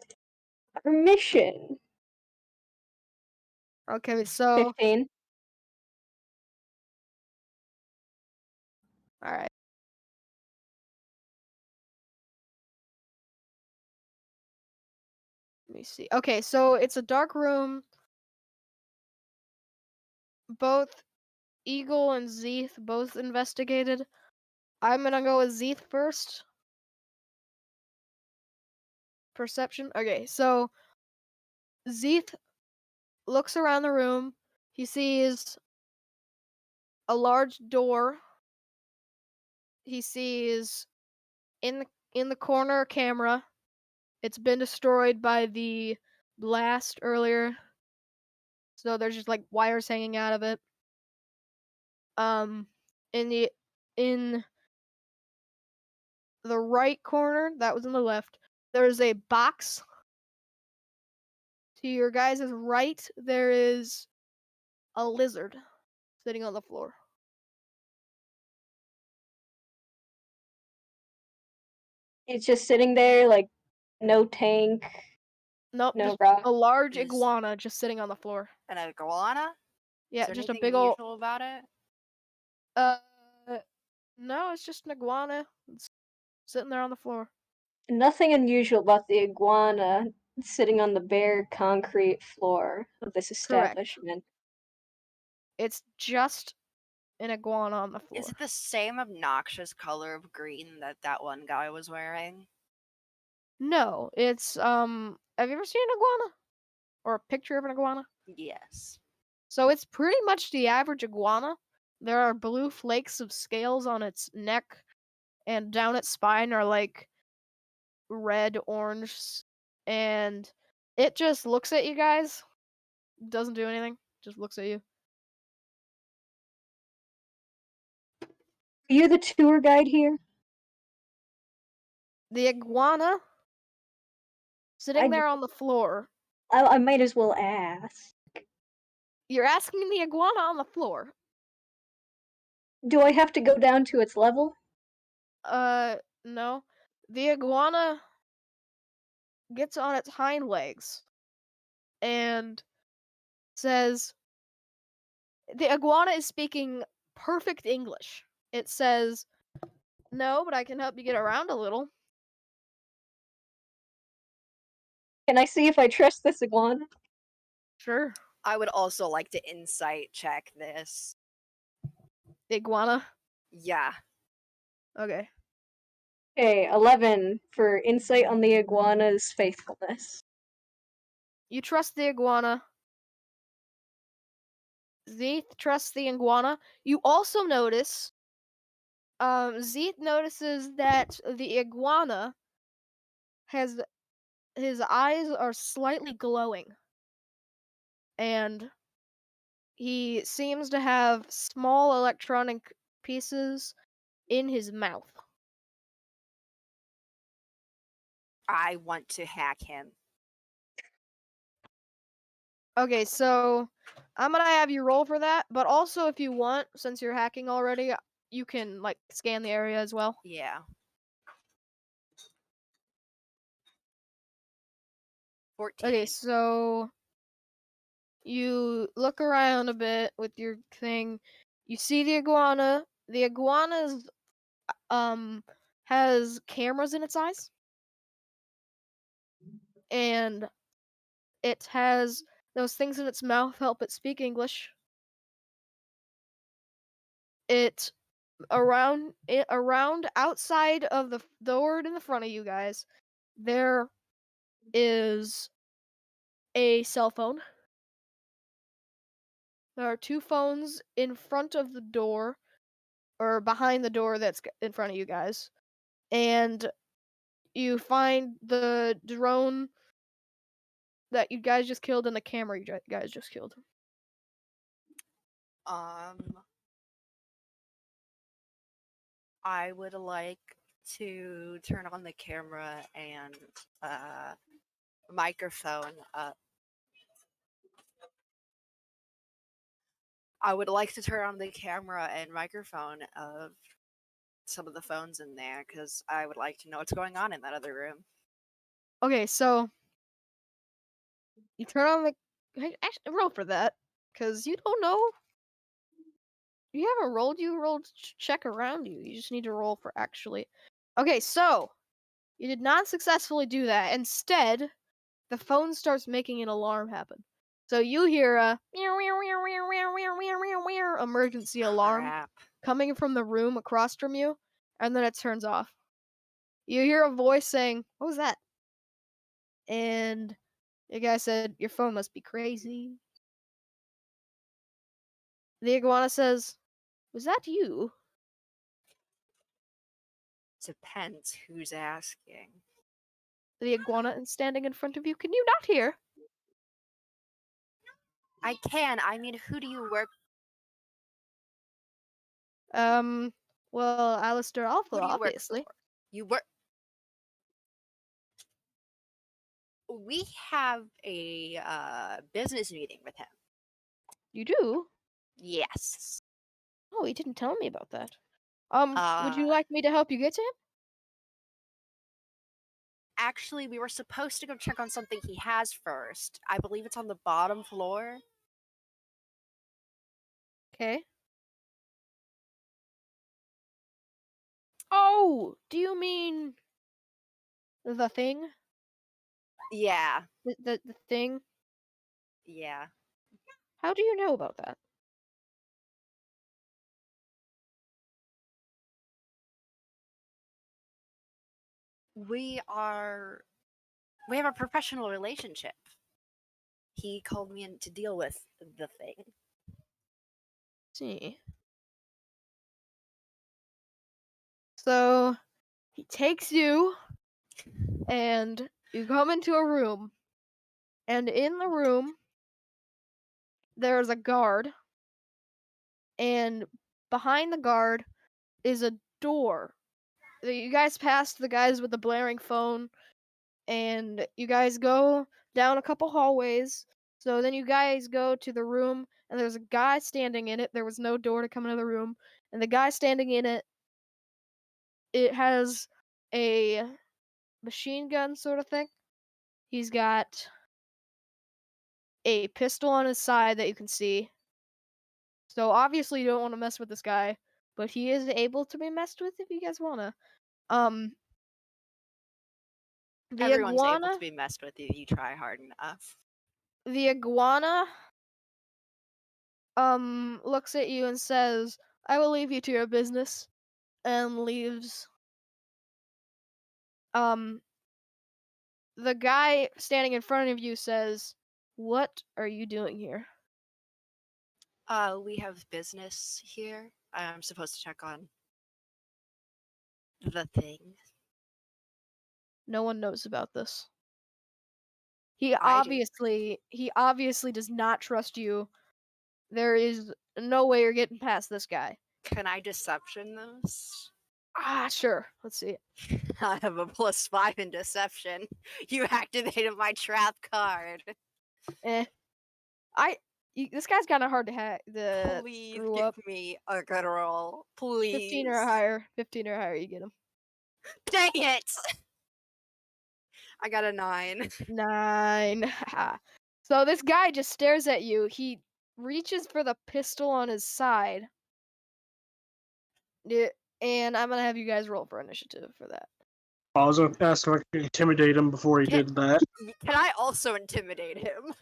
permission. Okay, so 15. all right. Let me see. Okay, so it's a dark room. Both Eagle and Zeeth both investigated. I'm gonna go with Zeeth first. Perception. Okay, so Zeeth looks around the room. He sees a large door. He sees in the corner a camera. It's been destroyed by the blast earlier. So there's just like wires hanging out of it. Um in the right corner, that was in the left, there's a box. To your guys' right, there is a lizard sitting on the floor. It's just sitting there, like, no tank, Nope, no just rock. a large Is- iguana just sitting on the floor. An iguana? Yeah, Is there just a anything big ol' unusual about it? uh no, it's just an iguana. It's sitting there on the floor. Nothing unusual about the iguana sitting on the bare concrete floor of this Correct. establishment. It's just an iguana on the floor. Is it the same obnoxious color of green that that one guy was wearing? No, it's have you ever seen an iguana? Or a picture of an iguana? Yes. So it's pretty much the average iguana. There are blue flakes of scales on its neck, and down its spine are like red, orange, and it just looks at you guys. Doesn't do anything. Just looks at you. Are you the tour guide here? The iguana sitting I- there on the floor. I might as well ask. You're asking the iguana on the floor. Do I have to go down to its level? No. The iguana gets on its hind legs and says, the iguana is speaking perfect English. It says, "No, but I can help you get around a little." Can I see if I trust this iguana? Sure. I would also like to insight check this. The iguana. Yeah. Okay. Okay, 11 for insight on the iguana's faithfulness. You trust the iguana. Zeeth trusts the iguana. You also notice, Zeeth notices that the iguana has his eyes are slightly glowing, and he seems to have small electronic pieces in his mouth. I want to hack him. Okay, so I'm gonna have you roll for that, but also if you want, since you're hacking already, you can like scan the area as well. Yeah. 14. Okay, so you look around a bit with your thing. You see the iguana. The iguana's has cameras in its eyes, and it has those things in its mouth help it speak English. It around outside of the door in the front of you guys, there is a cell phone. There are two phones in front of the door, or behind the door that's in front of you guys. And you find the drone that you guys just killed and the camera you guys just killed. I would like to turn on the camera and microphone up. I would like to turn on the camera and microphone of some of the phones in there because I would like to know what's going on in that other room. Okay, so you turn on the. Hey, actually, roll for that, because you don't know. You haven't rolled. You rolled check around you. You just need to roll for actually. Okay, so you did not successfully do that. Instead, the phone starts making an alarm happen. So you hear a emergency alarm Crap. coming from the room across from you, and then it turns off. You hear a voice saying, "What was that?" And the guy said, "Your phone must be crazy." The iguana says, "Was that you?" Depends who's asking. The iguana is standing in front of you. Can you not hear? I can. I mean, who do you work? Well, Alistair Alpha, Who do you work obviously. for? You work. We have a business meeting with him. You do? Yes. Oh, he didn't tell me about that. Would you Uh, like me to help you get to him? Actually, we were supposed to go check on something he has first. I believe it's on the bottom floor. Okay. Oh, do you mean the thing? Yeah. The thing? Yeah. How do you know about that? We have a professional relationship. He called me in to deal with the thing. See. So he takes you and you come into a room. And in the room there's a guard. And behind the guard is a door. You guys passed the guys with the blaring phone, and you guys go down a couple hallways. So then you guys go to the room, and there's a guy standing in it. There was no door to come into the room, and the guy standing in it, it has a machine gun sort of thing. He's got a pistol on his side that you can see. So obviously you don't want to mess with this guy, but he is able to be messed with if you guys wanna. Um, the Everyone's able iguana, to be messed with if you try hard enough. the iguana, looks at you and says, "I will leave you to your business," and leaves. Um, the guy standing in front of you says, "What are you doing here?" We have business here. I'm supposed to check on the thing. No one knows about this. He I do. obviously does not trust you. There is no way you're getting past this guy. Can I deception this? Sure. Let's see. I have a +5 in deception. You activated my trap card. Eh. This guy's kind of hard to hack. Please Screw give up. me a good roll. Please. 15 or higher. 15 or higher, you get him. Dang it! I got a 9. 9. So this guy just stares at you. He reaches for the pistol on his side. And I'm gonna have you guys roll for initiative for that. I was gonna ask if I could intimidate him before he did that. Can I also intimidate him?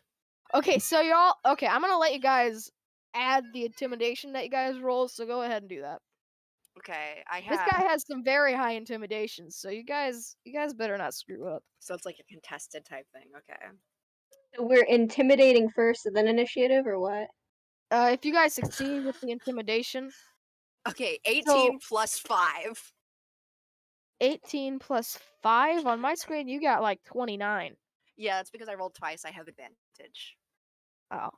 Okay, so y'all. Okay, I'm gonna let you guys add the intimidation that you guys roll. So go ahead and do that. Okay, I This have. guy has some very high intimidation, so you guys better not screw up. So it's like a contested type thing. Okay. We're intimidating first and then initiative, or what? If you guys succeed with the intimidation, Okay, 18 plus 5. 18 plus 5 on my screen, you got like 29. Yeah, that's because I rolled twice. I have advantage. Oh.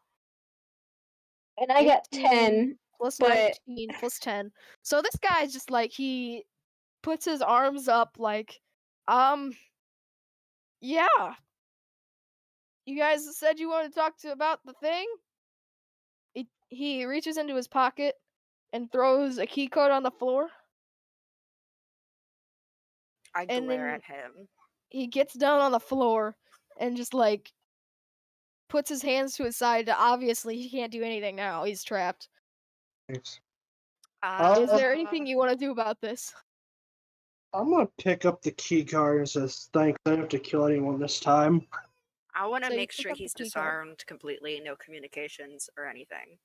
And I got 18 10. plus but- 19 plus 10. So this guy's just like, he puts his arms up like, yeah. You guys said you wanted to talk about the thing? He reaches into his pocket and throws a key code on the floor. I And glare then at him. he gets down on the floor and just like puts his hands to his side. Obviously, he can't do anything now. He's trapped. Thanks. Is there anything you want to do about this? I'm gonna pick up the key card and says, "Thanks. I don't have to kill anyone this time." I want to So you make pick sure up the he's key card. disarmed completely, no communications or anything.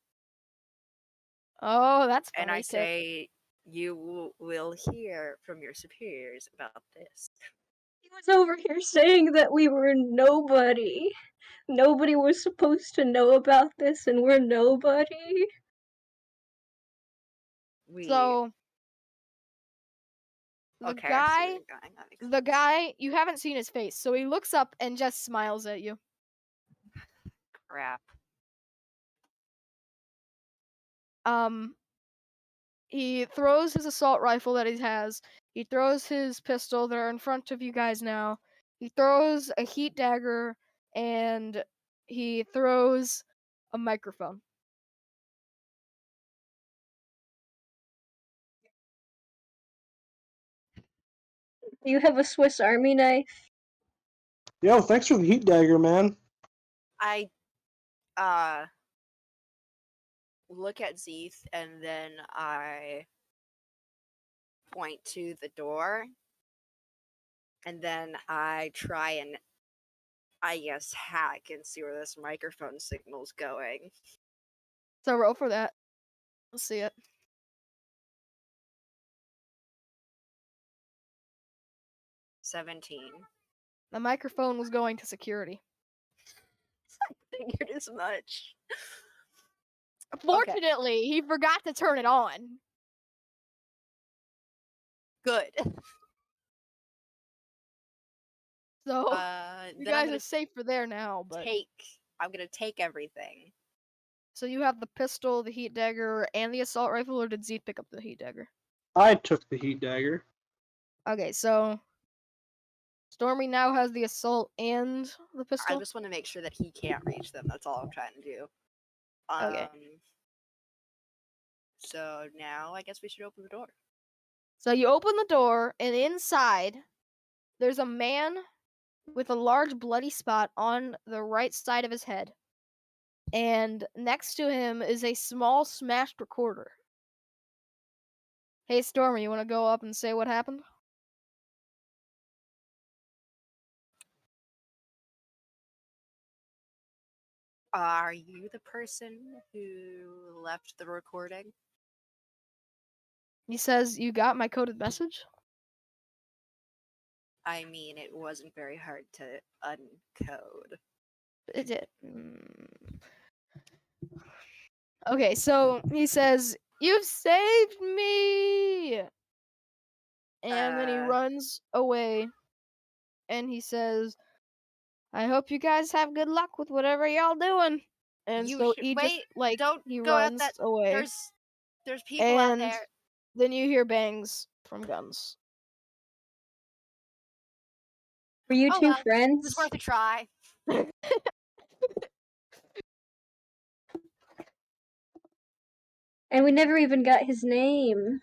Oh, that's funny. And I tip. say, you will hear from your superiors about this. He was over here saying that we were nobody. Nobody was supposed to know about this, and we're nobody. So the okay, I see where guy, you're going. That makes the sense. guy, you haven't seen his face, so he looks up and just smiles at you. Crap. He throws his assault rifle that he has. He throws his pistol. They're in front of you guys now. He throws a heat dagger, and he throws a microphone. Do you have a Swiss Army knife? Yo, thanks for the heat dagger, man. I look at Zeeth and then I point to the door. And then I try and, I guess, hack and see where this microphone signal's going. So roll for that. Let's see it. 17. The microphone was going to security. I figured as much. Fortunately, he forgot to turn it on. Good. So you then I'm guys gonna are safe for there now, but I'm gonna take everything. so you have the pistol, the heat dagger, and the assault rifle, or did Zeke pick up the heat dagger? I took the heat dagger. Okay, so Stormy now has the assault and the I pistol. just want to make sure that he can't reach them. That's all I'm trying to do. Okay. So now I guess we should open the door. So you open the door, and inside there's a man with a large bloody spot on the right side of his head. And next to him is a small smashed recorder. Hey, Stormy, you want to go up and say what happened? Are you the person who left the recording? He says, you got my coded message? I mean, it wasn't very hard to uncode. It did. Okay, so he says, you've saved me! And then he runs away. And he says, I hope you guys have good luck with whatever y'all doing. And You so should- he wait, just, like, don't he go out runs that- away. There's people out And there. then you hear bangs. from guns. Were you Oh two well, it friends? was worth a try. And we never even got his name.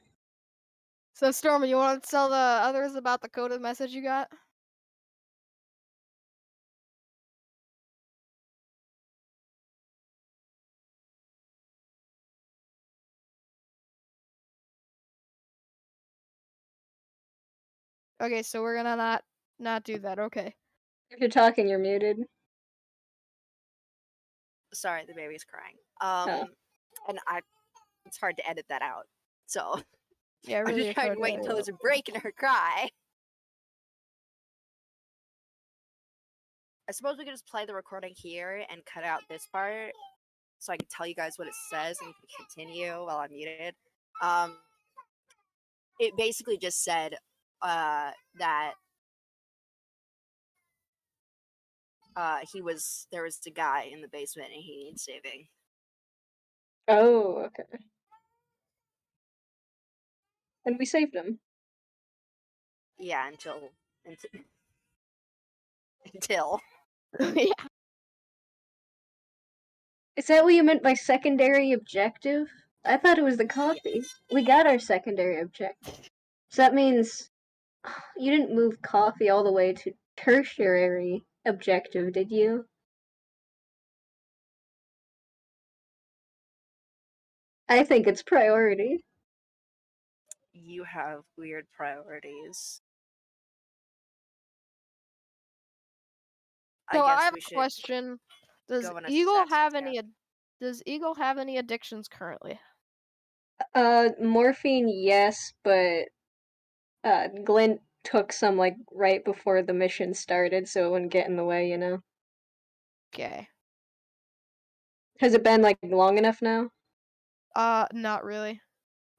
So, Stormy, you want to tell the others about the coded message you got? Okay, so we're gonna not do that. Okay. If you're talking, you're muted. Sorry, the baby's crying. Oh. And it's hard to edit that out. So Yeah, I'm really. just trying to wait until there's a break in her cry. I suppose we could just play the recording here and cut out this part, so I can tell you guys what it says and you can continue while I'm muted. It basically just said that there was a guy in the basement and he needs saving. Oh, okay. And we saved him. Yeah, until until Yeah. Is that what you meant by secondary objective? I thought it was the coffee. We got our secondary objective. So that means you didn't move coffee all the way to tertiary objective, did you? I think it's priority. you have weird priorities. So I I guess have we a should question. Does go on a Eagle sex have tap. any? Does Eagle have any addictions currently? Morphine, yes, but Glenn took some like right before the mission started, so it wouldn't get in the way, you know. Okay. Has it been like long enough now? Not really.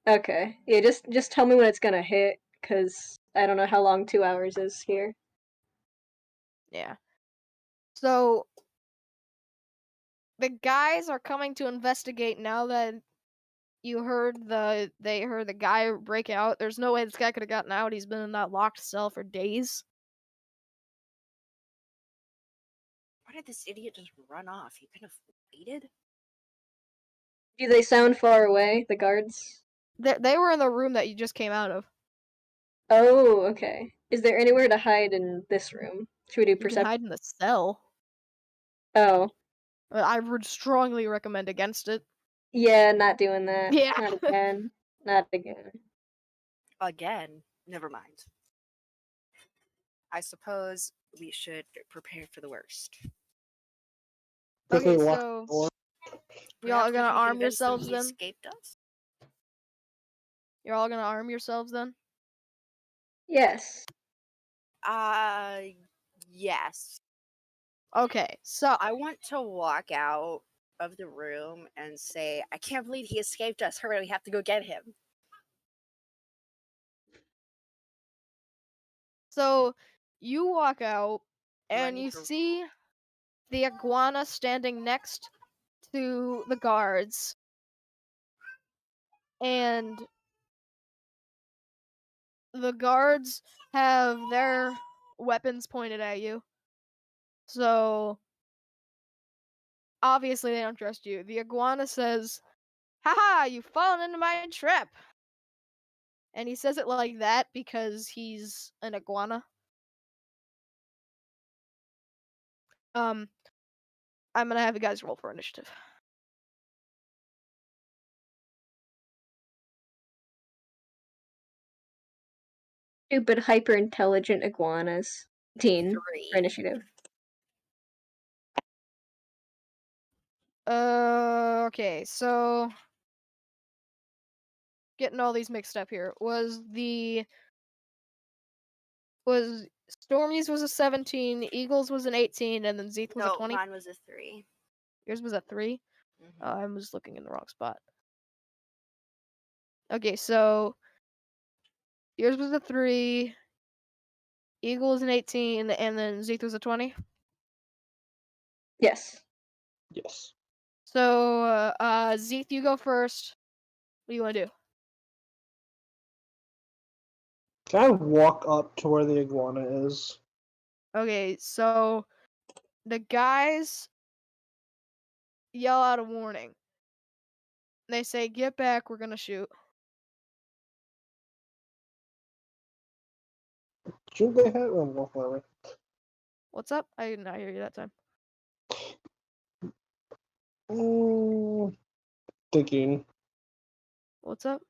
Okay. Yeah, just tell me when it's gonna hit, cause I don't know how long 2 hours is here. Yeah. So the guys are coming to investigate now that they heard the guy break out. There's no way this guy could have gotten out. He's been in that locked cell for days. Why did this idiot just run off? He could have waited. Do they sound far away, the guards? They were in the room that you just came out of. Oh, okay. Is there anywhere to hide in this room? Should we do You can perception? hide in the cell. Oh, I would strongly recommend against it. yeah, not doing that. Yeah. Not again. Not again. Again, never mind. I suppose we should prepare for the worst. Quickly Okay, lock so the door. y'all Perhaps we gonna can arm convince them yourselves he then? escaped us? You're all gonna arm yourselves then? Yes. Yes. Okay, so I want to walk out of the room and say, I can't believe he escaped us. Hurry, we have to go get him. you walk out Do I and need you to- see the iguana standing next to the guards. And the guards have their weapons pointed at you. So obviously they don't trust you. The iguana says, "Haha, you've fallen into my trap." And he says it like that because he's an iguana. I'm gonna have you guys roll for initiative. Stupid hyper intelligent iguanas. 18 for 3. initiative. Okay, so getting all these mixed up here. Was Stormy's was a 17, Eagles was an 18, and then Zeeth was a No, 20? mine was a 3. Yours was a 3? Mhm. I was looking in the wrong spot. Okay, so yours was a 3, Eagle was an 18, and then Zeeth was a 20? Yes. Yes. So, Zeeth, you go first. What do you want to do? Can I walk up to where the iguana is? Okay, so the guys yell out a warning. They say, "Get back, we're gonna shoot." Should they have? Oh, whatever. What's up? I did not hear you that time. Thinking. What's up?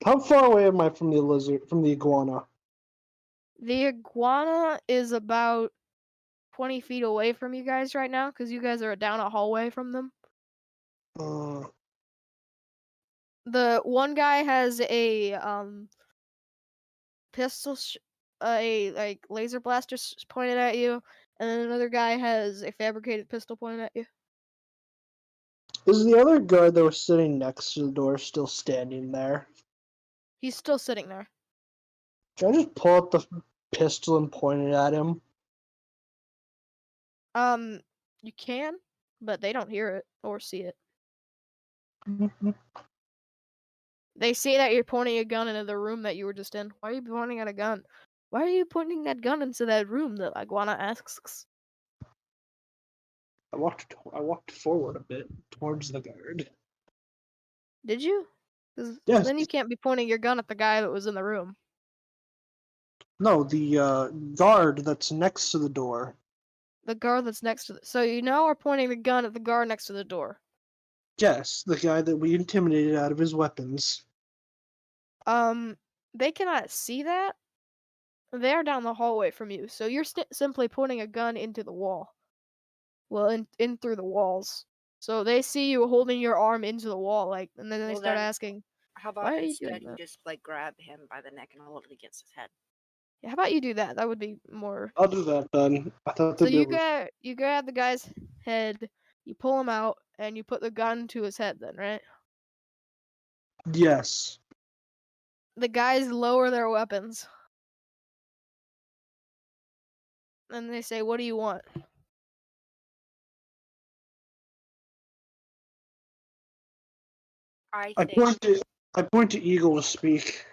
How far away am I from the lizard? From the iguana? The iguana is about 20 feet away from you guys right now, because you guys are down a hallway from them. Uh, The one guy has a pistol, a like laser blaster pointed at you, and then another guy has a fabricated pistol pointed at you. is the other guard that was sitting next to the door still standing there? He's still sitting there. Can I just pull out the pistol and point it at him? You can, but they don't hear it or see it. They see that you're pointing a gun into the room that you were just in. Why are you pointing at a gun? Why are you pointing that gun into that room? The iguana asks. I walked forward a bit towards the guard. Did you? 'Cause Yes. then you can't be pointing your gun at the guy that was in the room. No, the guard that's next to the door. The guard that's next to so you now are pointing the gun at the guard next to the door. Yes, the guy that we intimidated out of his weapons. They cannot see that. They're down the hallway from you, so you're simply pointing a gun into the wall. Well, in through the walls. So they see you holding your arm into the wall, like, and then they Well, start then, asking, How "Why about are you doing instead you that?" just like grab him by the neck and hold it against his head? Yeah, how about you do that? That would be more. I'll do that then. I thought So the bit was you grab the guy's head, you pull him out, and you put the gun to his head. Then, right? yes. The guys lower their weapons, and they say, "What do you want?" I I think point to Eagle to speak.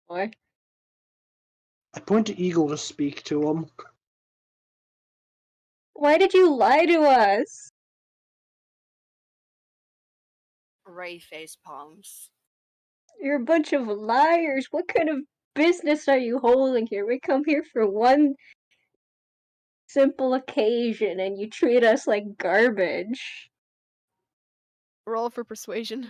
What? I point to Eagle to speak to him. Why did you lie to us? Ray face palms. You're a bunch of liars. What kind of business are you holding here? We come here for one simple occasion and you treat us like garbage. Roll for persuasion.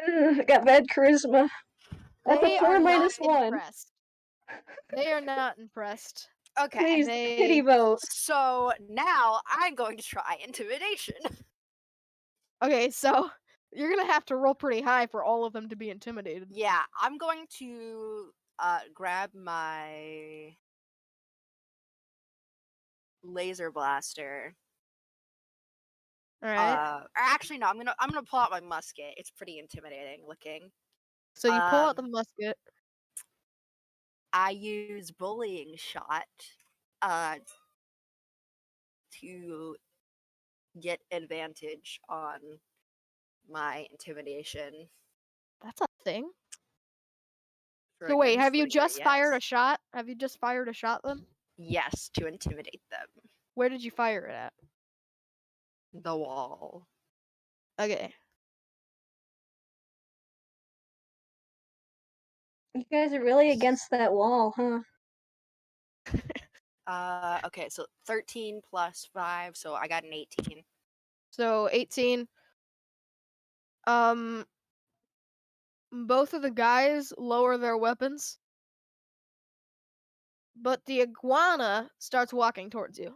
Ugh, I got bad charisma. That's They a are 4 not - 1. impressed. They are not impressed. Okay. Please, They- pity vote. So now I'm going to try intimidation. Okay, so you're gonna have to roll pretty high for all of them to be intimidated. Yeah, I'm going to grab my laser blaster. All right. Or actually, no. I'm gonna pull out my musket. It's pretty intimidating looking. So you pull out the um, musket. I use bullying shot to get advantage on my intimidation. That's a thing. For So a wait, have you gunslinger, just fired a yes. shot? Have you just fired a shot then? Yes, to intimidate them. Where did you fire it at? The wall. Okay. You guys are really against that wall, huh? Okay, so 13 plus 5, so I got an 18. So 18. Um, both of the guys lower their weapons, but the iguana starts walking towards you.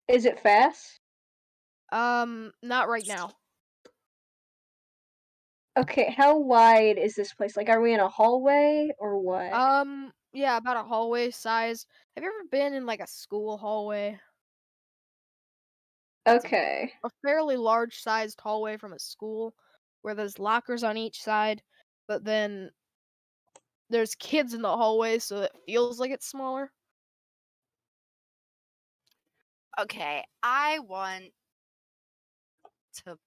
Is it fast? Not right now. Okay, how wide is this place? Like, are we in a hallway or what? Yeah, about a hallway size. Have you ever been in like a school hallway? Okay. A fairly large sized hallway from a school where there's lockers on each side, but then there's kids in the hallway, so it feels like it's smaller. Okay, I want to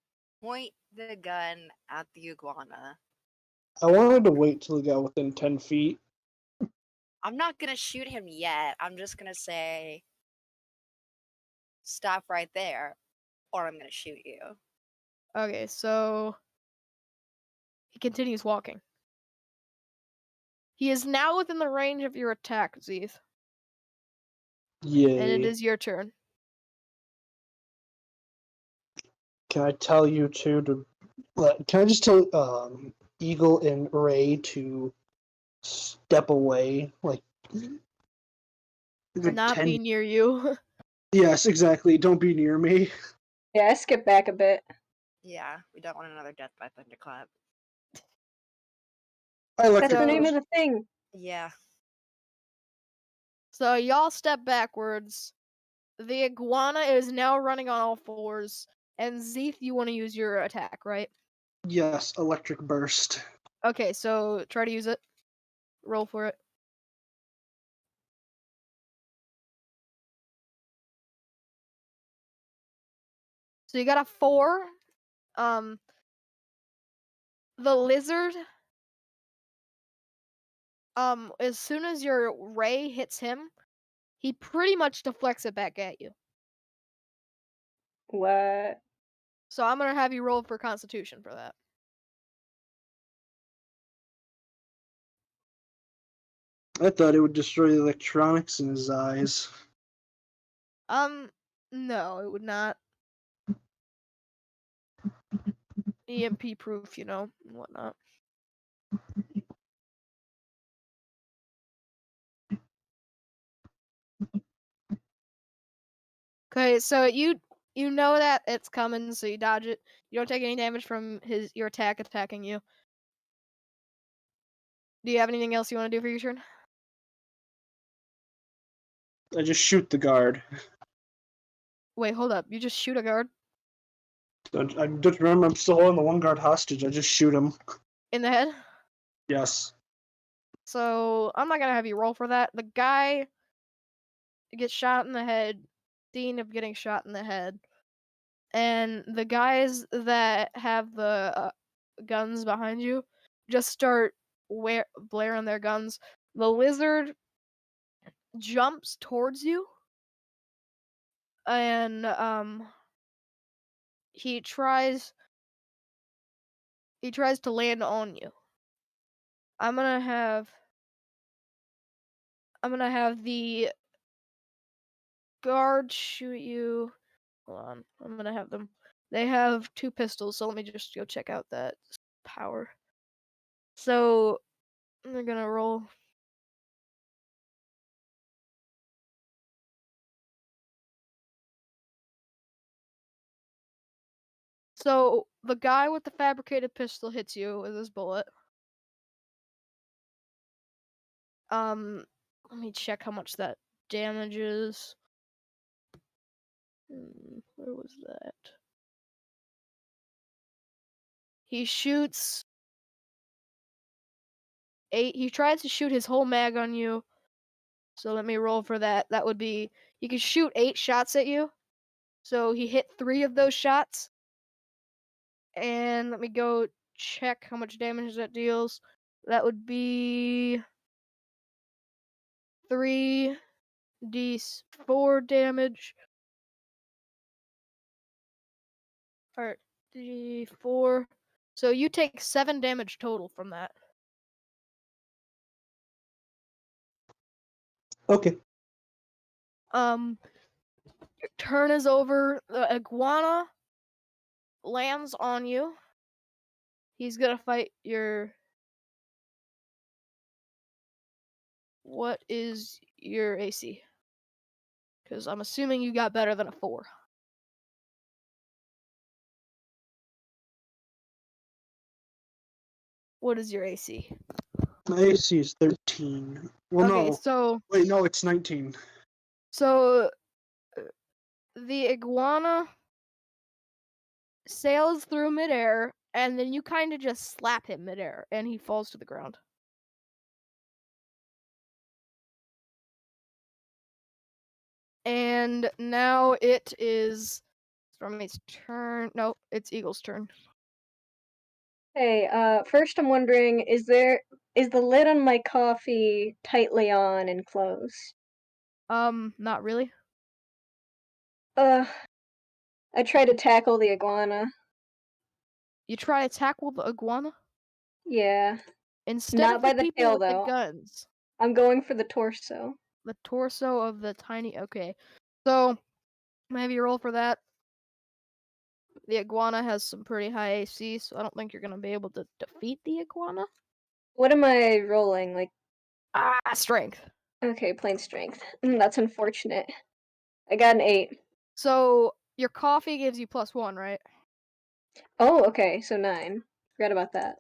point the gun at the iguana. I wanted to wait till he got within 10 feet. I'm not gonna shoot him yet. I'm just gonna say, stop right there, or I'm gonna shoot you. Okay, so he continues walking. He is now within the range of your attack, Zeeth, Yay. and it is your turn. Can I tell you two to... Can I just tell Eagle and Ray to step away? Like... Or not 10... be near you. Yes, exactly. Don't be near me. Yeah, I skip back a bit. Yeah, we don't want another death by thunderclap. I like That's the So- name of the thing. Yeah. So y'all step backwards. The iguana is now running on all fours. And Zeeth, you want to use your attack, right? Yes, electric burst. Okay, so try to use it. Roll for it. So you got a 4. The lizard, as soon as your ray hits him, he pretty much deflects it back at you. What? So I'm gonna have you roll for Constitution for that. I thought it would destroy the electronics in his eyes. No, it would not. EMP proof, you know, and whatnot. Okay, so you know that it's coming, so you dodge it. You don't take any damage from your attack attacking you. Do you have anything else you want to do for your turn? I just shoot the guard. Wait, hold up. You just shoot a guard I just remember I'm still holding the one guard hostage. I just shoot him. in the head? Yes. So I'm not gonna have you roll for that. The guy gets shot in the head, scene of getting shot in the head, and the guys that have the guns behind you just start blaring their guns. The lizard jumps towards you, and he tries to land on you. I'm gonna have the guard shoot you. Hold on. I'm gonna have them. They have 2 pistols, so let me just go check out that power. So they're gonna roll. So the guy with the fabricated pistol hits you with his bullet. Let me check how much that damages. Where was that? He shoots 8. He tries to shoot his whole mag on you. So let me roll for that. That would be, he could shoot 8 shots at you. So he hit 3 of those shots. And let me go check how much damage that deals. That would be 3d4 damage. Or d4. So you take 7 damage total from that. Okay. Your turn is over. The iguana lands on you. He's gonna fight your... What is your AC? Because I'm assuming you got better than a 4. What is your AC? My AC is 13. Well, Okay, no. so Wait, no, it's 19. The iguana sails through midair, and then you kind of just slap him midair, and he falls to the ground. And now it is Stormy's turn. No, it's Eagle's turn. Hey, first I'm wondering, is the lid on my coffee tightly on and closed? Not really. I try to tackle the iguana. You try to tackle the iguana Yeah. instead Not of the by the people tail, with the though. guns. I'm going for the torso. The torso of the tiny. Okay, so maybe you roll for that. The iguana has some pretty high AC, so I don't think you're gonna be able to defeat the iguana. What am I rolling? Like, Strength. okay, plain strength. That's unfortunate. I got an 8. So your coffee gives you +1, right? Oh, okay, so 9. Forgot about that.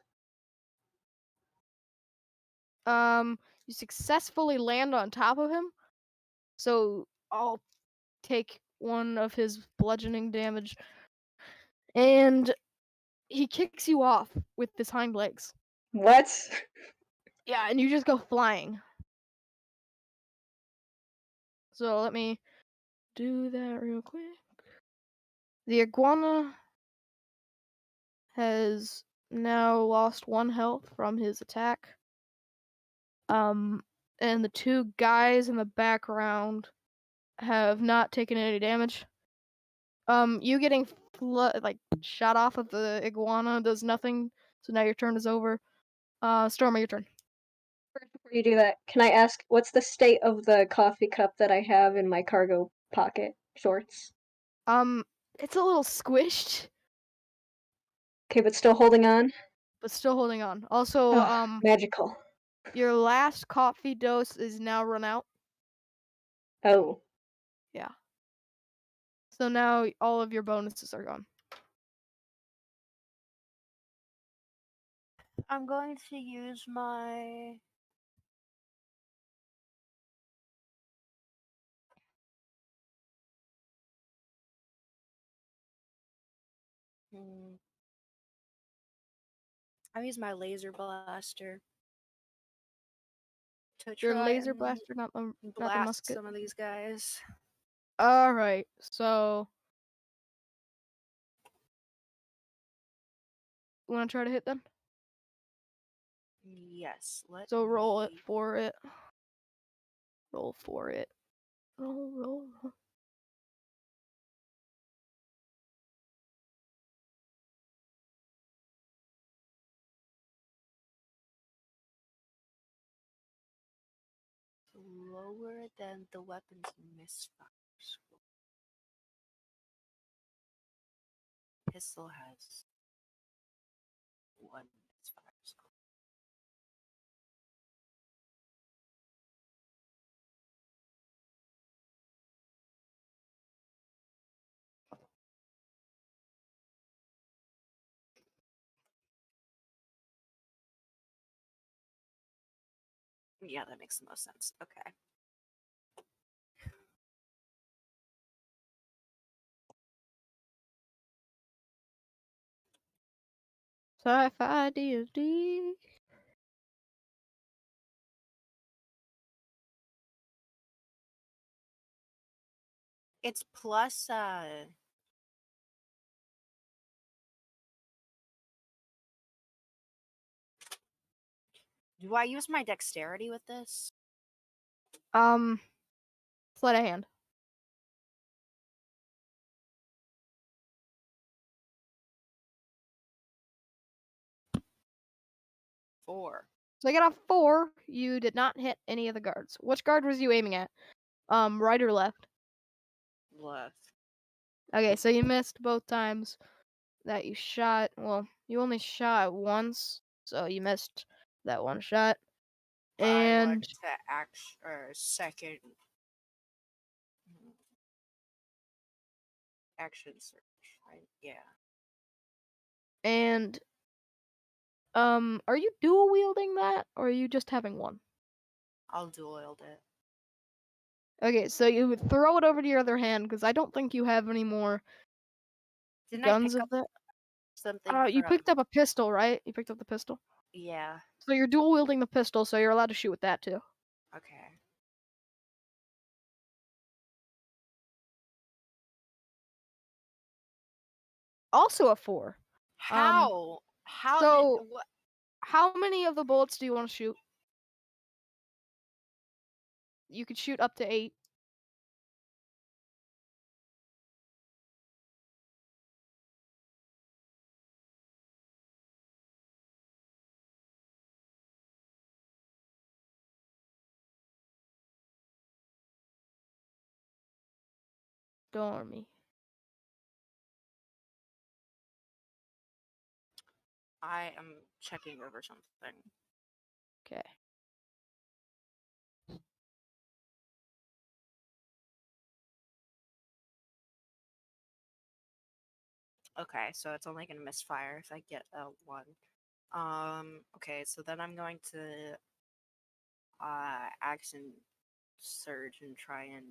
You successfully land on top of him. So I'll take 1 of his bludgeoning damage. And he kicks you off with his hind legs. What? Yeah, and you just go flying. So let me do that real quick. The iguana has now lost 1 health from his attack. And the 2 guys in the background have not taken any damage. You getting shot off of the iguana does nothing, so now your turn is over. Stormy, your turn. First, before you do that, can I ask what's the state of the coffee cup that I have in my cargo pocket shorts? It's a little squished, Okay, but still holding on? but still holding on. Also, Magical. your last coffee dose is now run out. Oh. Yeah. So now all of your bonuses are gone. I'm going to use my I use my laser blaster to Your try laser and blaster, not the blast musket. some of these guys. All right. So, you want to try to hit them? Yes, let So roll it me. for it. Roll for it. Roll. Lower than the weapon's misfire score. Pistol has 1 misfire score. Yeah, that makes the most sense. Okay. Sci-fi D&D. It's plus do I use my dexterity with this? Sleight of hand. Four. So I got a 4. You did not hit any of the guards. Which guard was you aiming at? Right or left? Left. Okay, so you missed both times that you shot. Well, you only shot once, so you missed that one shot. I And went to second action search, right? Yeah. and are you dual wielding that, or are you just having one? I'll dual wield it. Okay, so you would throw it over to your other hand because I don't think you have any more Didn't guns I pick of up that. something You from? picked up a pistol, right? You picked up the pistol. Yeah. So you're dual wielding the pistol, so you're allowed to shoot with that too. Okay. Also a 4. How? How so- did what? How many of the bullets do you want to shoot? You could shoot up to 8. Dormy. I am checking over something. Okay. Okay, so it's only gonna misfire if I get a 1. Okay, so then I'm going to action surge and try and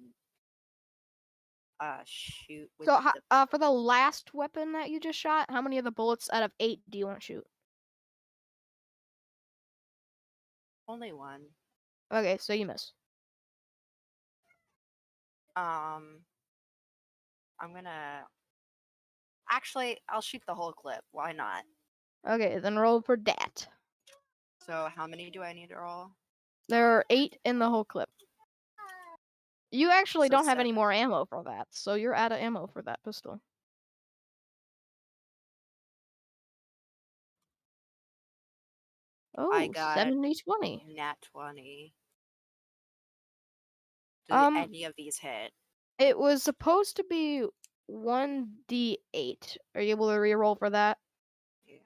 shoot with So the for the last weapon that you just shot, how many of the bullets out of 8 do you want to shoot? only 1. Okay, so you miss. I'm gonna actually I'll shoot the whole clip. Why not? Okay, then roll for dat. So how many do I need to roll? There are 8 in the whole clip. You actually So don't have any 7. more ammo for that, so you're out of ammo for that pistol. I Oh, got 70-20. nat 20. Did Um, any of these hit? It was supposed to be 1d8. Are you able to reroll for that? Yeah.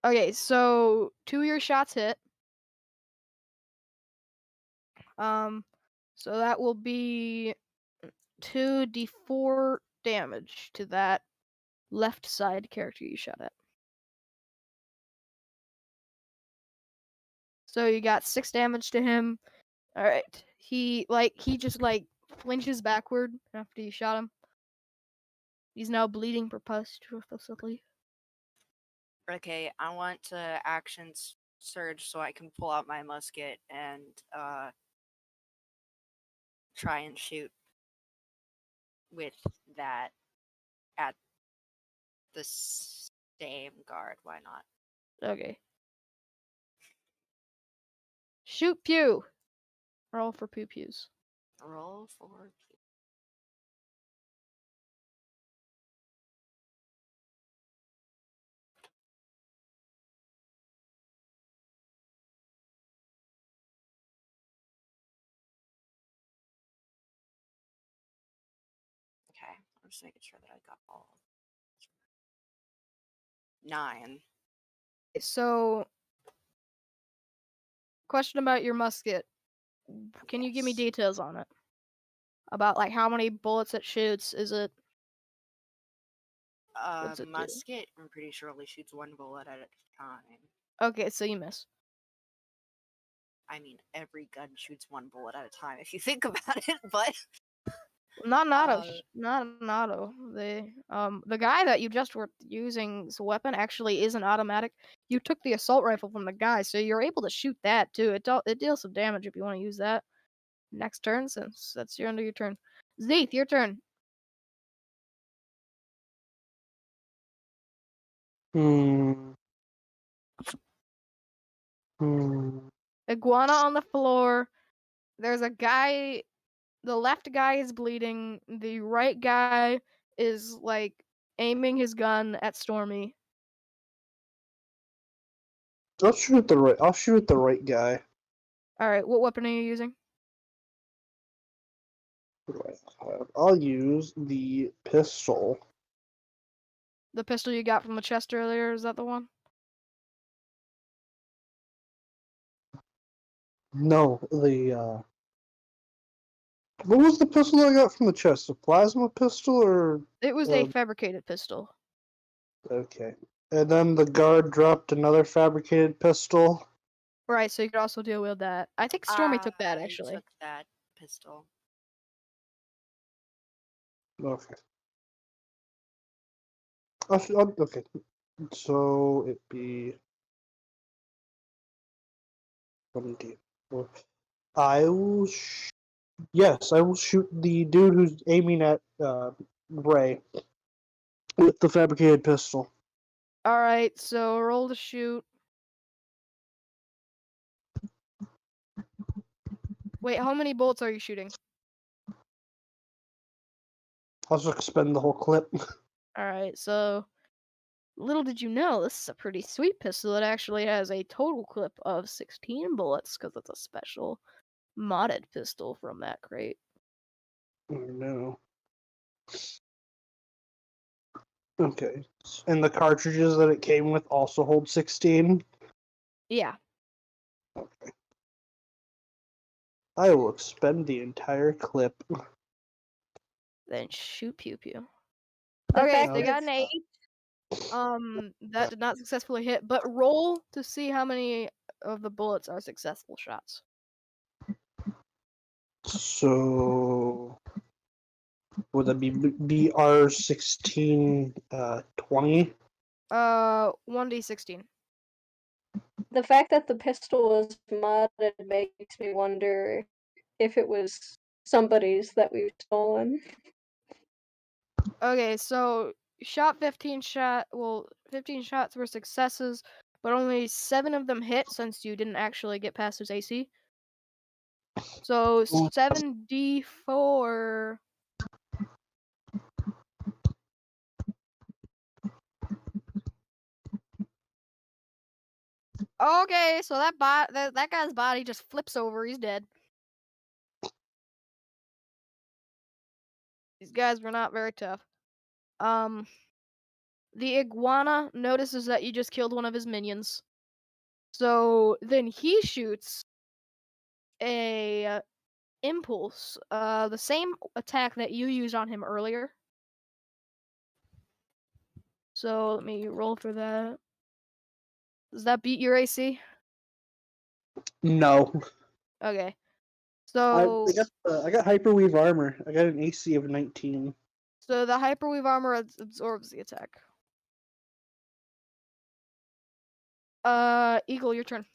Okay, so 2 of your shots hit. So that will be 2d4 damage to that left side character you shot at. So you got 6 damage to him. All right. He just flinches backward after you shot him. He's now bleeding profusely. Okay, I want to action surge so I can pull out my musket and try and shoot with that at the same guard. Why not? Okay. Shoot Pew. Roll for Pew Pews. Roll for okay. I'm just making sure that I got all 9. So, question about your musket. Can you give me Yes. details on it? About like how many bullets it shoots? Is it what's it do? Musket, I'm pretty sure only shoots 1 bullet at a time. Okay, so you miss. I mean, every gun shoots 1 bullet at a time if you think about it, but Not an auto. Not an auto. The guy that you just were using's weapon actually is an automatic. You took the assault rifle from the guy, so you're able to shoot that too. It deals some damage if you want to use that. Next turn, since that's your end of your turn. Zeeth, your turn. Hmm. Hmm. Iguana on the floor. There's a guy. The left guy is bleeding. The right guy is like aiming his gun at Stormy. I'll shoot at the right. I'll shoot at the right guy. All right, what weapon are you using? What do I have? I'll use the pistol. The pistol you got from the chest earlier, is that the one? No, the what was the pistol I got from the chest? A plasma pistol or It was a fabricated pistol. okay. And then the guard dropped another fabricated pistol. Right, so you could also deal with that. I think Stormy took that I actually. took that pistol. Okay. Okay. So it'd be 20. I will Yes, I will shoot the dude who's aiming at Ray with the fabricated pistol. Alright, so roll to shoot. Wait, how many bullets are you shooting? I'll just expend the whole clip. Alright, so little did you know, this is a pretty sweet pistol. It actually has a total clip of 16 bullets because it's a special modded pistol from that crate. Oh no. Okay. And the cartridges that it came with also hold 16? Yeah. Okay. I will expend the entire clip. Then shoot Pew Pew. The Okay, fact so you that got an 8. That did not successfully hit, but roll to see how many of the bullets are successful shots. So would that be BR16 20? 1d16. the fact that the pistol was modded makes me wonder if it was somebody's that we've stolen. Okay, so shot 15 shots were successes, but only 7 of them hit since you didn't actually get past his AC. So 7d4. Okay, so that guy's body just flips over. He's dead. These guys were not very tough. The iguana notices that you just killed one of his minions. So then he shoots a impulse, the same attack that you used on him earlier. So let me roll for that. Does that beat your AC? No. Okay. I So got hyperweave armor. I got an AC of 19. so the hyperweave armor absorbs the attack. Eagle, your turn.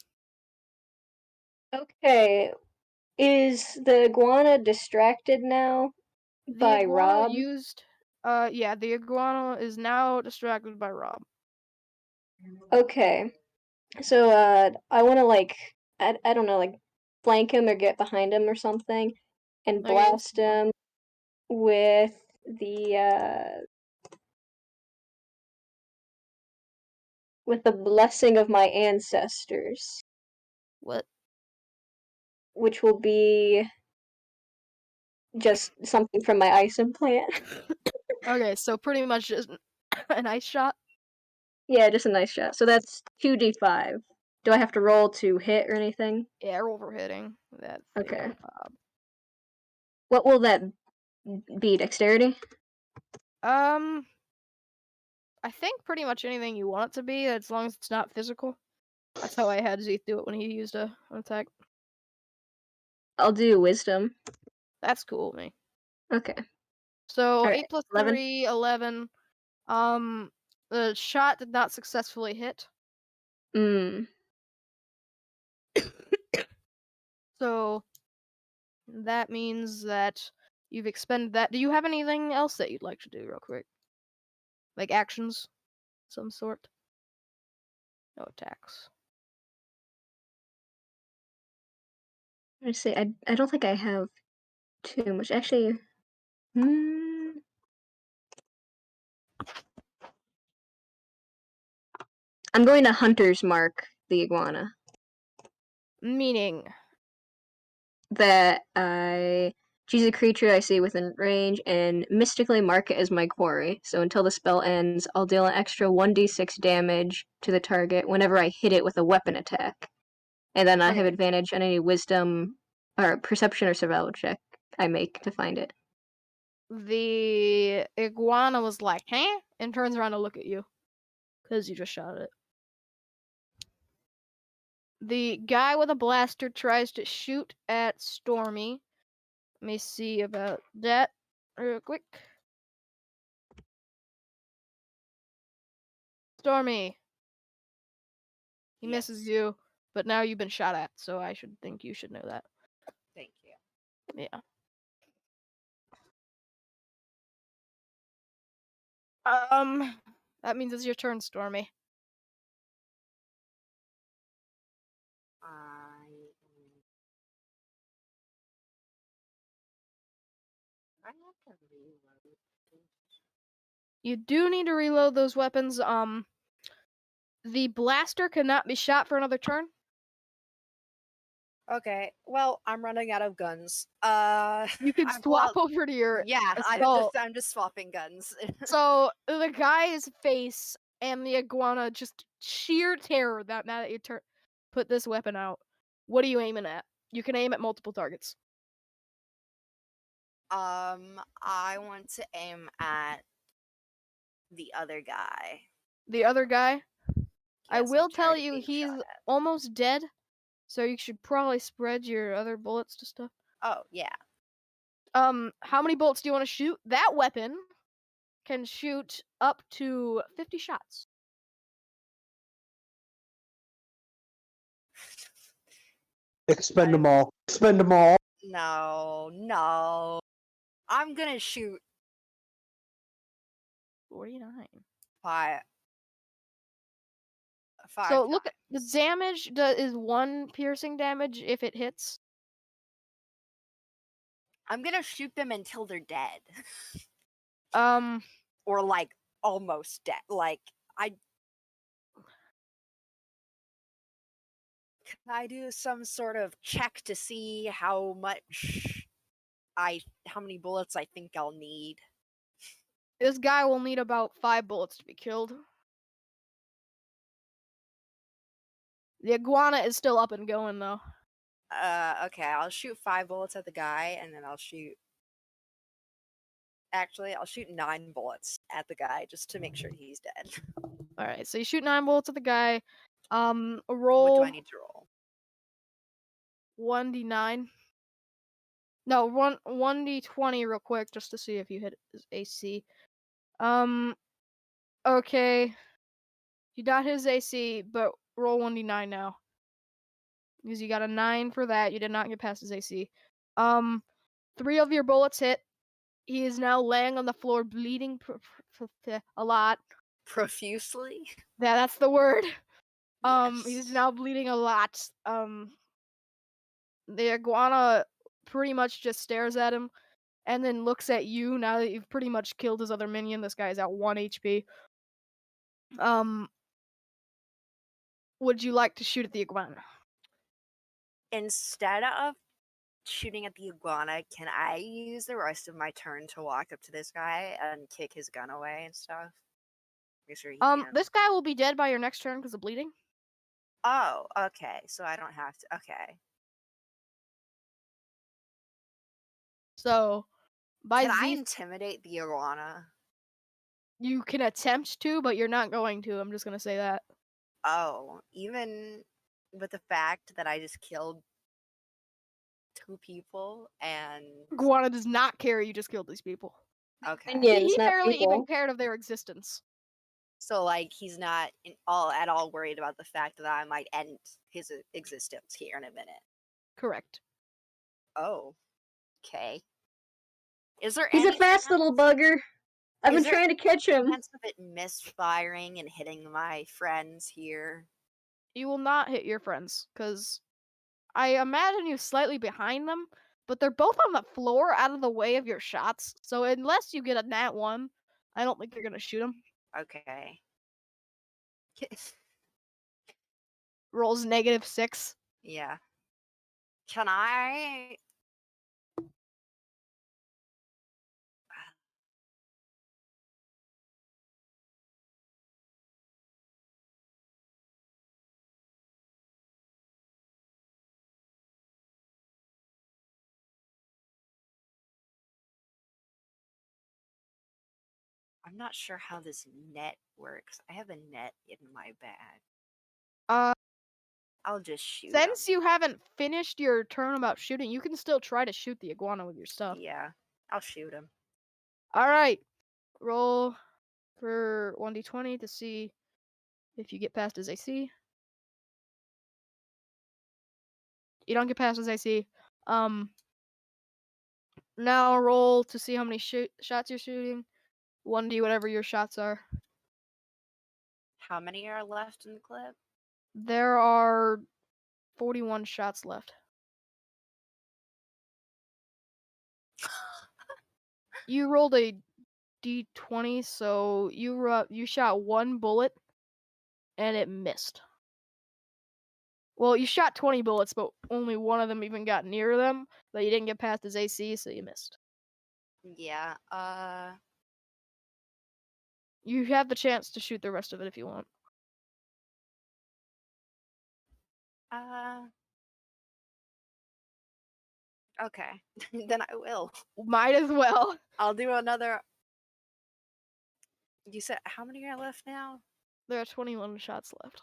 Okay, is the iguana distracted now The by iguana Rob? used yeah, the iguana is now distracted by Rob. Okay, so I want to I don't know, like flank him or get behind him or something, and Okay. blast him with the blessing of my ancestors, What? which will be just something from my ice implant. Okay, so pretty much just a nice shot. Yeah, just a nice shot. So that's 2d5. Do I have to roll to hit or anything? Yeah, roll for hitting that thing. Okay. What will that be? Dexterity? I think pretty much anything you want it to be, as long as it's not physical. That's how I had Zeeth do it when he used an attack. I'll do wisdom. That's cool with me. Okay. So Alright, 8 plus 11. 3, 11. The shot did not successfully hit. So that means that you've expended that. Do you have anything else that you'd like to do, real quick? Like actions, some sort? No attacks. I say I don't think I have too much. Actually, I'm going to hunter's mark the iguana. Meaning, That I choose a creature I see within range and mystically mark it as my quarry. So until the spell ends, I'll deal an extra 1d6 damage to the target whenever I hit it with a weapon attack. And then I have okay. advantage on any wisdom or perception or survival check I make to find it. The iguana was like, huh? And turns around to look at you. Because you just shot it. The guy with a blaster tries to shoot at Stormy. Let me see about that real quick. Stormy. He Yes. misses you, but now you've been shot at, so I should think you should know that. Thank you. Yeah. That means it's your turn, Stormy. I have to reload. You do need to reload those weapons. The blaster cannot be shot for another turn. Okay, well, I'm running out of guns. You can swap over to your assault. I'm just swapping guns. So the guy's face and the iguana just sheer terror that now that you put this weapon out. What are you aiming at? You can aim at multiple targets. I want to aim at the other guy. The other guy, I Yes, I'm will tell tired of you being he's shot at. almost dead, so you should probably spread your other bullets to stuff. Oh, yeah. How many bullets do you want to shoot? That weapon can shoot up to 50 shots. Expend them all. Expend them all. No. I'm gonna shoot 49. five So look at the times. damage is 1 piercing damage if it hits. I'm gonna shoot them until they're dead. Or like almost dead. Like can I do some sort of check to see how many bullets I think I'll need? This guy will need about 5 bullets to be killed. The iguana is still up and going though. Okay, I'll shoot 5 bullets at the guy, and then I'll shoot 9 bullets at the guy just to make sure he's dead. Alright, so you shoot 9 bullets at the guy. What Roll do I need to roll? 1d9. No, 1d20 real quick just to see if you hit his AC. Okay. You got his AC, but roll 1d9 now. Because you got a 9 for that. You did not get past his AC. 3 of your bullets hit. He is now laying on the floor bleeding a lot. Profusely? Yeah, that's the word. He's Yes. now bleeding a lot. The iguana pretty much just stares at him and then looks at you now that you've pretty much killed his other minion. This guy's at 1 HP. Would you like to shoot at the iguana? Instead of shooting at the iguana, can I use the rest of my turn to walk up to this guy and kick his gun away and stuff? Make sure he can't. This guy will be dead by your next turn because of bleeding. Oh, okay. So I don't have to. Okay. So, Can I intimidate the iguana? you can attempt to, but you're not going to. I'm just gonna say that. Oh, even with the fact that I just killed 2 people and Iguana does not care you just killed these people. okay. Minions, He not barely even people. cared of their existence. So like he's not at all worried about the fact that I might end his existence here in a minute. Correct. Oh. Okay. Is there He's any a fast little bugger. I've Is been there trying to catch him. chance of it misfiring and hitting my friends here? You will not hit your friends, because I imagine you slightly behind them, but they're both on the floor out of the way of your shots. So unless you get a nat 1, I don't think you're gonna shoot them. Okay. Rolls -6. Yeah. Can I I'm not sure how this net works. I have a net in my bag. Uh, I'll just shoot him. since you haven't finished your turn about shooting, you can still try to shoot the iguana with your stuff. Yeah, I'll shoot him. All right, roll for 1d20 to see if you get past his AC. You don't get past his AC. Now roll to see how many shots you're shooting. 1D whatever your shots are. How many are left in the clip? There are 41 shots left. You rolled a d20, so you shot one bullet, and it missed. Well, you shot 20 bullets, but only one of them even got near them, but you didn't get past his AC, so you missed. Yeah. You have the chance to shoot the rest of it if you want. Okay. Then I will. Might as well. I'll do another. You said how many are left now? There are 21 shots left.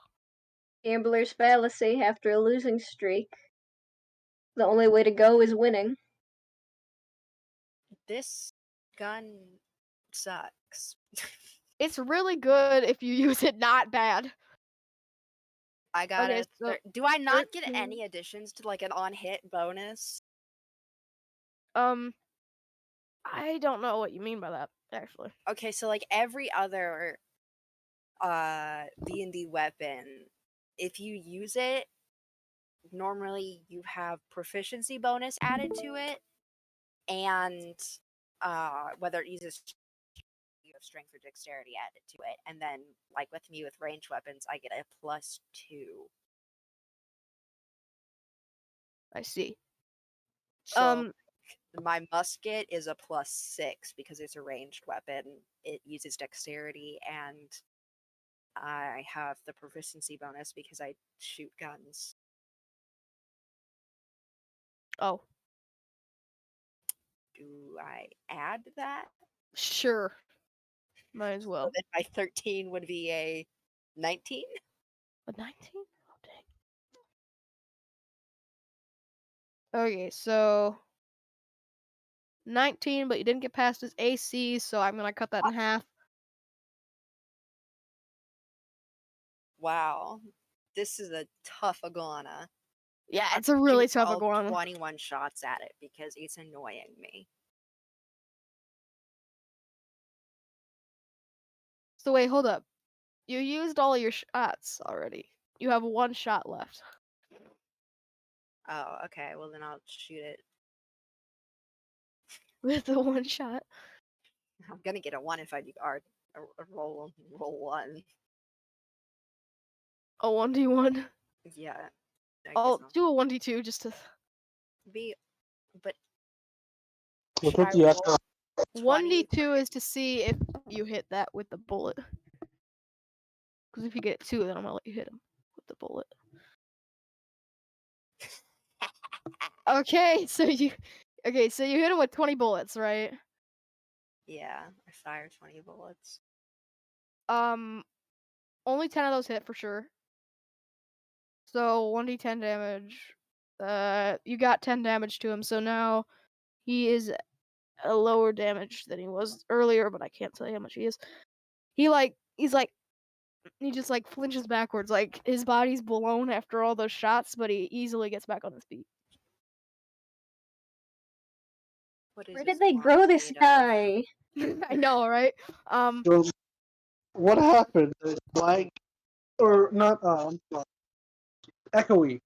Gambler's fallacy after a losing streak. The only way to go is winning. This gun sucks. It's really good if you use it not bad. I got Okay, it. so Do I not get 13. any additions to like an on-hit bonus? I don't know what you mean by that, actually. Okay, so like every other D&D weapon, if you use it, normally you have proficiency bonus added to it, and whether it uses you have strength or dexterity added to it, and then like with me with ranged weapons, I get a +2. I see. So my musket is a +6 because it's a ranged weapon. It uses dexterity, and I have the proficiency bonus because I shoot guns. Oh, Do I add that? sure. Might as So well. then my 13 would be a 19? A 19? Oh, dang. Okay, so 19, but you didn't get past his AC, so I'm gonna cut that in half. Wow. This is a tough iguana. Yeah, I'm it's a really shooting tough all iguana. 21 shots at it because it's annoying me. So wait, hold up. You used all your shots already. You have one shot left. Oh, okay. Well, then I'll shoot it. With the one shot. I'm gonna get a 1 if I do a roll 1. A 1d1. Yeah. I I'll guess I'll do a 1d2 just to. be. But What's should with I the roll 20? 1d2 is to see if you hit that with the bullet. Because if you get 2, then I'm gonna let you hit him with the bullet. Okay, so you hit him with 20 bullets, right? Yeah, I fired 20 bullets. Only 10 of those hit for sure. So 1d10 damage. You got 10 damage to him, so now he is a lower damage than he was earlier, but I can't tell you how much he is. He just like flinches backwards, like his body's blown after all those shots, but he easily gets back on his feet. What is Where this did they iguana grow this made of? guy? I know, right? So, what happened? Like, or not? Echoey.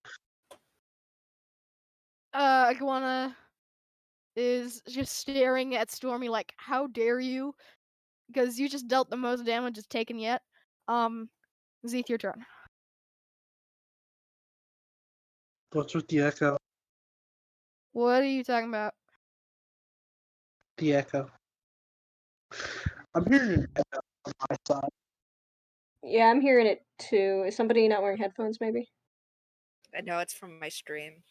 Iguana is just staring at Stormy like, "How dare you?" Because you just dealt the most damage it's taken yet. Zeeth, your turn. What's with the echo? What are you talking about? The echo. I'm hearing an echo on my side. Yeah, I'm hearing it too. Is somebody not wearing headphones, maybe? I know it's from my stream.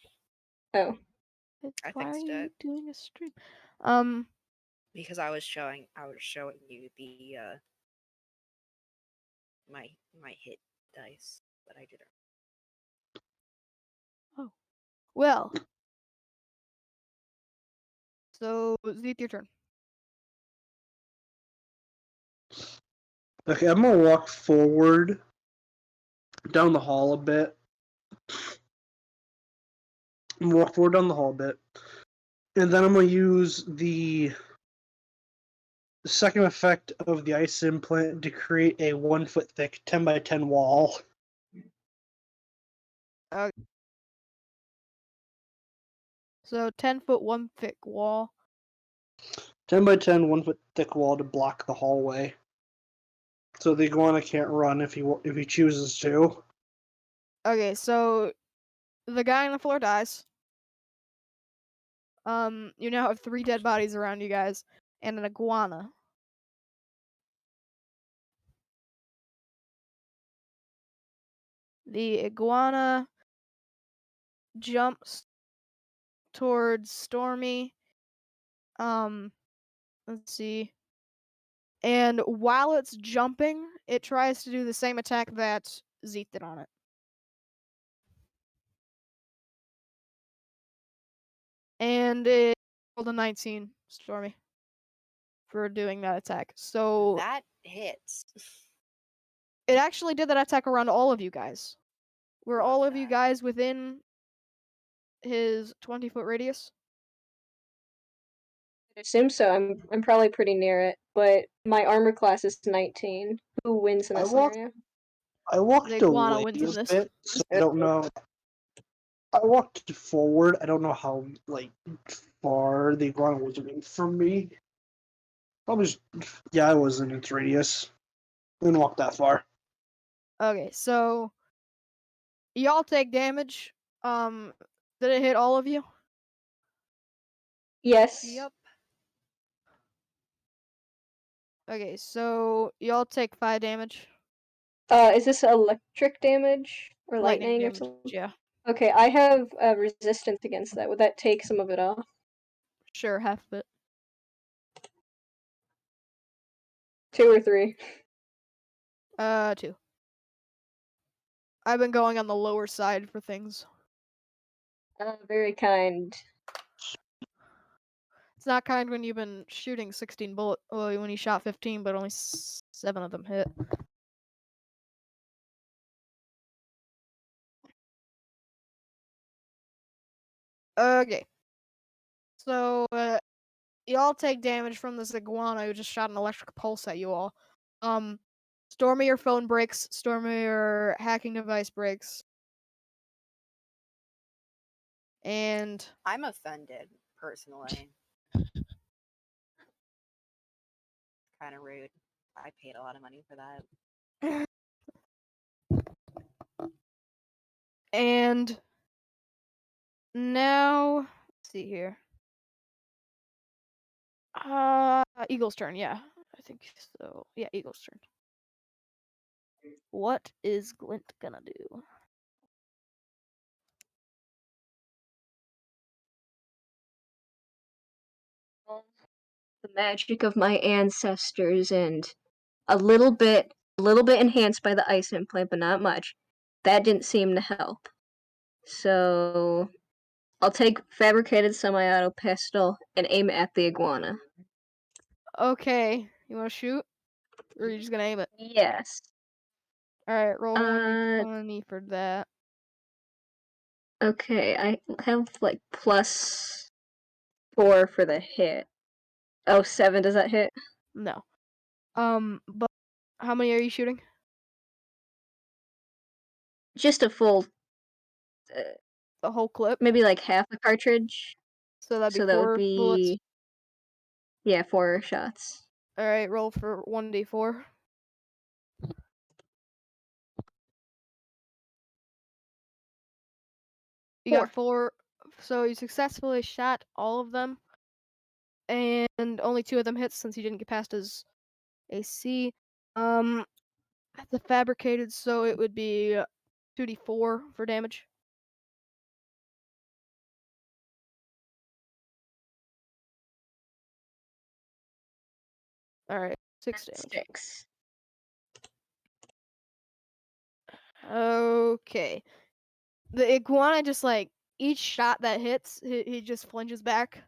Oh. I Why are fixed you it doing a stream? because I was showing you the my hit dice, but I didn't. Oh, well. So Zeeth, your turn. Okay, I'm gonna walk forward down the hall a bit. Walk forward down the hall a bit. And then I'm gonna use the second effect of the ice implant to create a 1 foot thick 10 by 10 wall. So 10-foot, 1 thick wall. 10 by 10, 1 foot thick wall to block the hallway. So the iguana can't run if he chooses to. Okay, so the guy on the floor dies. You now have 3 dead bodies around you guys and an iguana. The iguana jumps towards Stormy. Let's see. And while it's jumping, it tries to do the same attack that Zeeth did on it. And it rolled a 19, Stormy, for doing that attack. So That hits. it actually did that attack around all of you guys. Were Love all of you that. guys within his 20-foot radius? I assume so. I'm probably pretty near it, but my armor class is 19. Who wins in I this walked- scenario? I walked The iguana away wins in a this. bit, so I don't know. I walked forward. I don't know how far the iguana was away from me. Probably, I was in its radius. Didn't walk that far. Okay, so y'all take damage. Did it hit all of you? Yes. Yep. Okay, so y'all take 5 damage. Is this electric damage or Lightning lightning or damage, something? yeah. Okay, I have resistance against that. Would that take some of it off? Sure, half of it. 2 or 3? 2. I've been going on the lower side for things. Very kind. It's not kind when you've been shooting 16 bullets. Well, when you shot 15, but only 7 of them hit. Okay. So, y'all take damage from this iguana who just shot an electric pulse at you all. Stormy, your phone breaks. Stormy, your hacking device breaks. And I'm offended, personally. Kind of rude. I paid a lot of money for that. And now, let's see here. Eagle's turn, yeah. I think so. Yeah, Eagle's turn. What is Glint gonna do? The magic of my ancestors and a little bit enhanced by the ice implant, but not much. That didn't seem to help. So I'll take fabricated semi-auto pistol and aim at the iguana. Okay, you wanna shoot? Or are you just gonna aim it? Yes. Alright, roll 1d20 for that. Okay, I have +4 for the hit. Oh, 7, does that hit? No. But how many are you shooting? Just a full, The whole clip? maybe half a cartridge. So that'd be So that 4 would be, bullets. yeah, 4 shots. Alright, roll for 1d4. You got 4. So you successfully shot all of them. And only 2 of them hits since you didn't get past his AC. The fabricated, so it would be 2d4 for damage. Alright, 6 damage. 6. Okay. The iguana just each shot that hits, he just flinches back.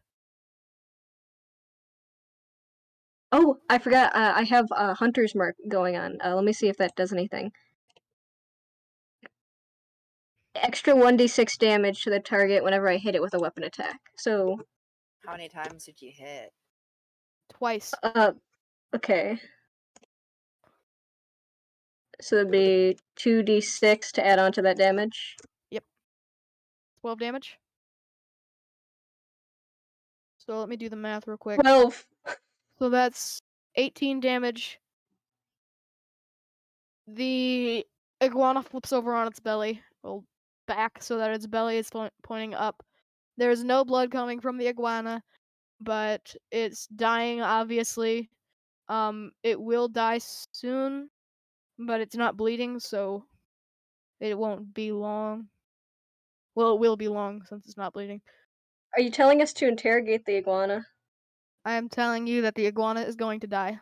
Oh, I forgot. I have a hunter's mark going on. Let me see if that does anything. Extra 1d6 damage to the target whenever I hit it with a weapon attack. So, How many times did you hit? Twice. Okay. So it'd be 2d6 to add on to that damage. 12 damage. So let me do the math real quick. 12. So that's 18 damage. The iguana flips over on its belly, well, back, so that its belly is pointing up. There's no blood coming from the iguana, but it's dying, obviously. It will die soon, but it's not bleeding, so it won't be long. Well, it will be long since it's not bleeding. Are you telling us to interrogate the iguana? I am telling you that the iguana is going to die.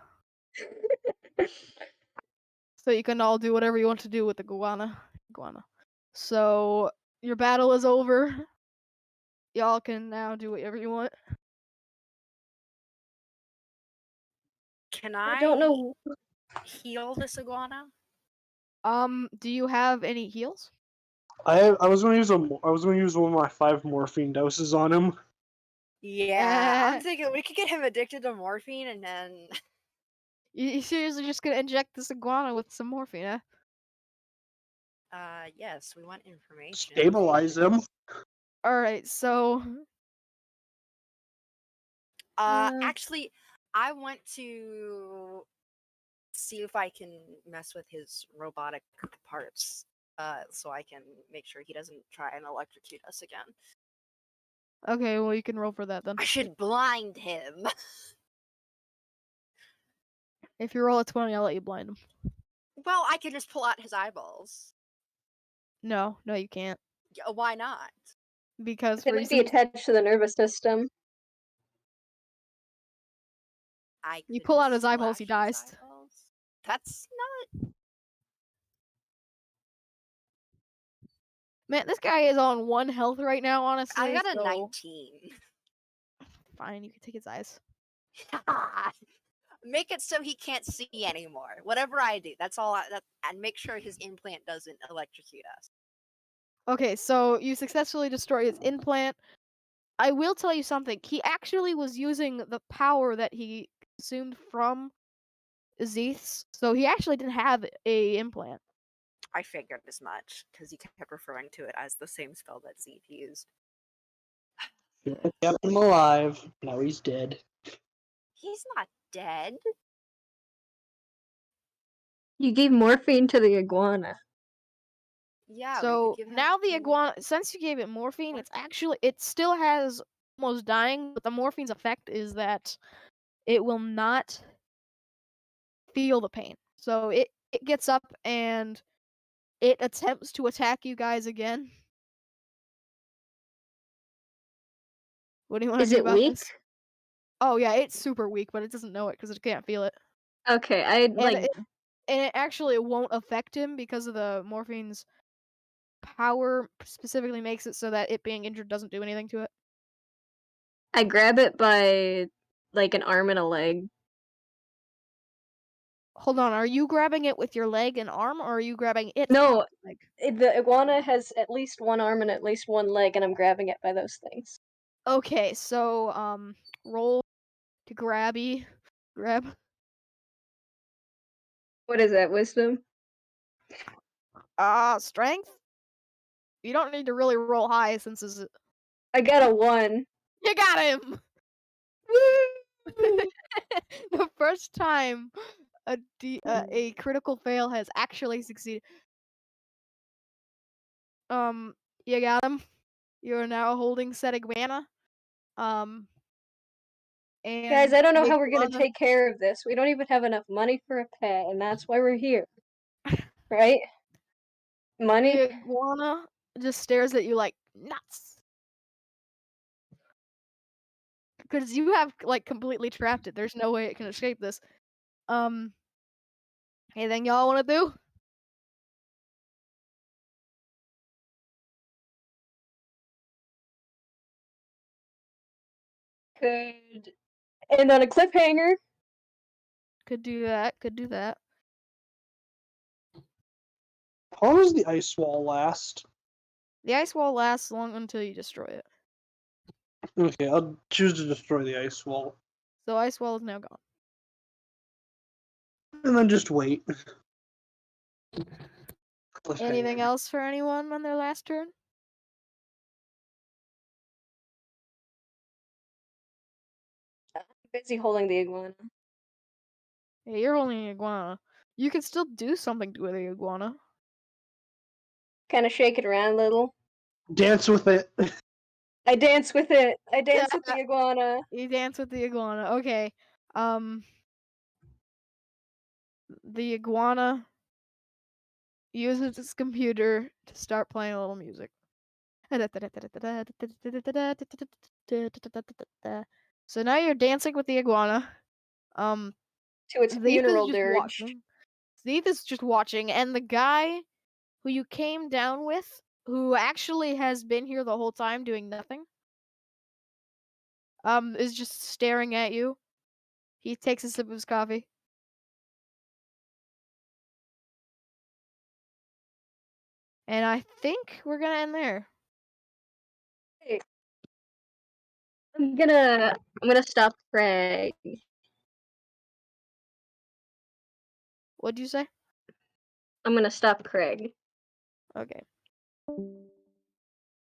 So you can all do whatever you want to do with the iguana. So your battle is over. Y'all can now do whatever you want. Can I don't know. heal this iguana? Do you have any heals? I was gonna use one of my 5 morphine doses on him. Yeah, I'm thinking we could get him addicted to morphine and then. You seriously just gonna inject this iguana with some morphine, huh? Yes, we want information. Stabilize him. Alright, so Actually, I want to see if I can mess with his robotic parts, so I can make sure he doesn't try and electrocute us again. okay, well you can roll for that then. I should blind him. If you roll a 20, I'll let you blind him. Well, I can just pull out his eyeballs. No, you can't. Why not? Because It might be reasons. attached to the nervous system. You Could pull out just his eyeballs, he slash his dies. eyeballs. That's not. Man, this guy is on 1 health right now, honestly. I got a so 19. Fine, you can take his eyes. Make it so he can't see anymore. Whatever I do, that's all. And make sure his implant doesn't electrocute us. Okay, so you successfully destroy his implant. I will tell you something. He actually was using the power that he consumed from Zeith's, so he actually didn't have a implant. I figured as much because he kept referring to it as the same spell that Zeeth used. Kept him alive. Now he's dead. He's not dead. You gave morphine to the iguana. Yeah. So we could give him now the more iguana, since you gave it morphine, it still has almost dying, but the morphine's effect is that it will not feel the pain. So it gets up and it attempts to attack you guys again. What do you want to Is do it about weak? this? Oh yeah, it's super weak, but it doesn't know it because it can't feel it. Okay, I like. And it actually won't affect him because of the morphine's power specifically makes it so that it being injured doesn't do anything to it. I grab it by like an arm and a leg. Hold on, are you grabbing it with your leg and arm, or are you grabbing its No, leg? the iguana has at least one arm and at least one leg, and I'm grabbing it by those things. Okay, so roll to grab. What is that, wisdom? Strength. You don't need to really roll high since I got a 1. you got him. Woo! The first time a critical fail has actually succeeded. You got him. You are now holding said iguana. And Guys, I don't know the how we're gonna iguana- take care of this. We don't even have enough money for a pet, and that's why we're here. Right? Money? The iguana just stares at you like nuts. Because you have like completely trapped it. There's no way it can escape this. Anything y'all want to do? Could end on a cliffhanger. Could do that. How long does the ice wall last? The ice wall lasts long until you destroy it. Okay, I'll choose to destroy the ice wall. So ice wall is now gone. And then just wait. Anything else for anyone on their last turn? I'm busy holding the iguana. Yeah, you're holding an iguana. You can still do something with the iguana. Kind of shake it around a little. Dance with it. I dance with it. I dance with the iguana. You dance with the iguana. Okay. The iguana uses its computer to start playing a little music. So now you're dancing with the iguana. To its Zeeth is funeral just dirge. watching. Zeeth is just watching, and the guy who you came down with, who actually has been here the whole time doing nothing, is just staring at you. He takes a sip of his coffee. And I think we're gonna end there. Hey, I'm gonna stop Craig. What'd you say? I'm gonna stop Craig. Okay.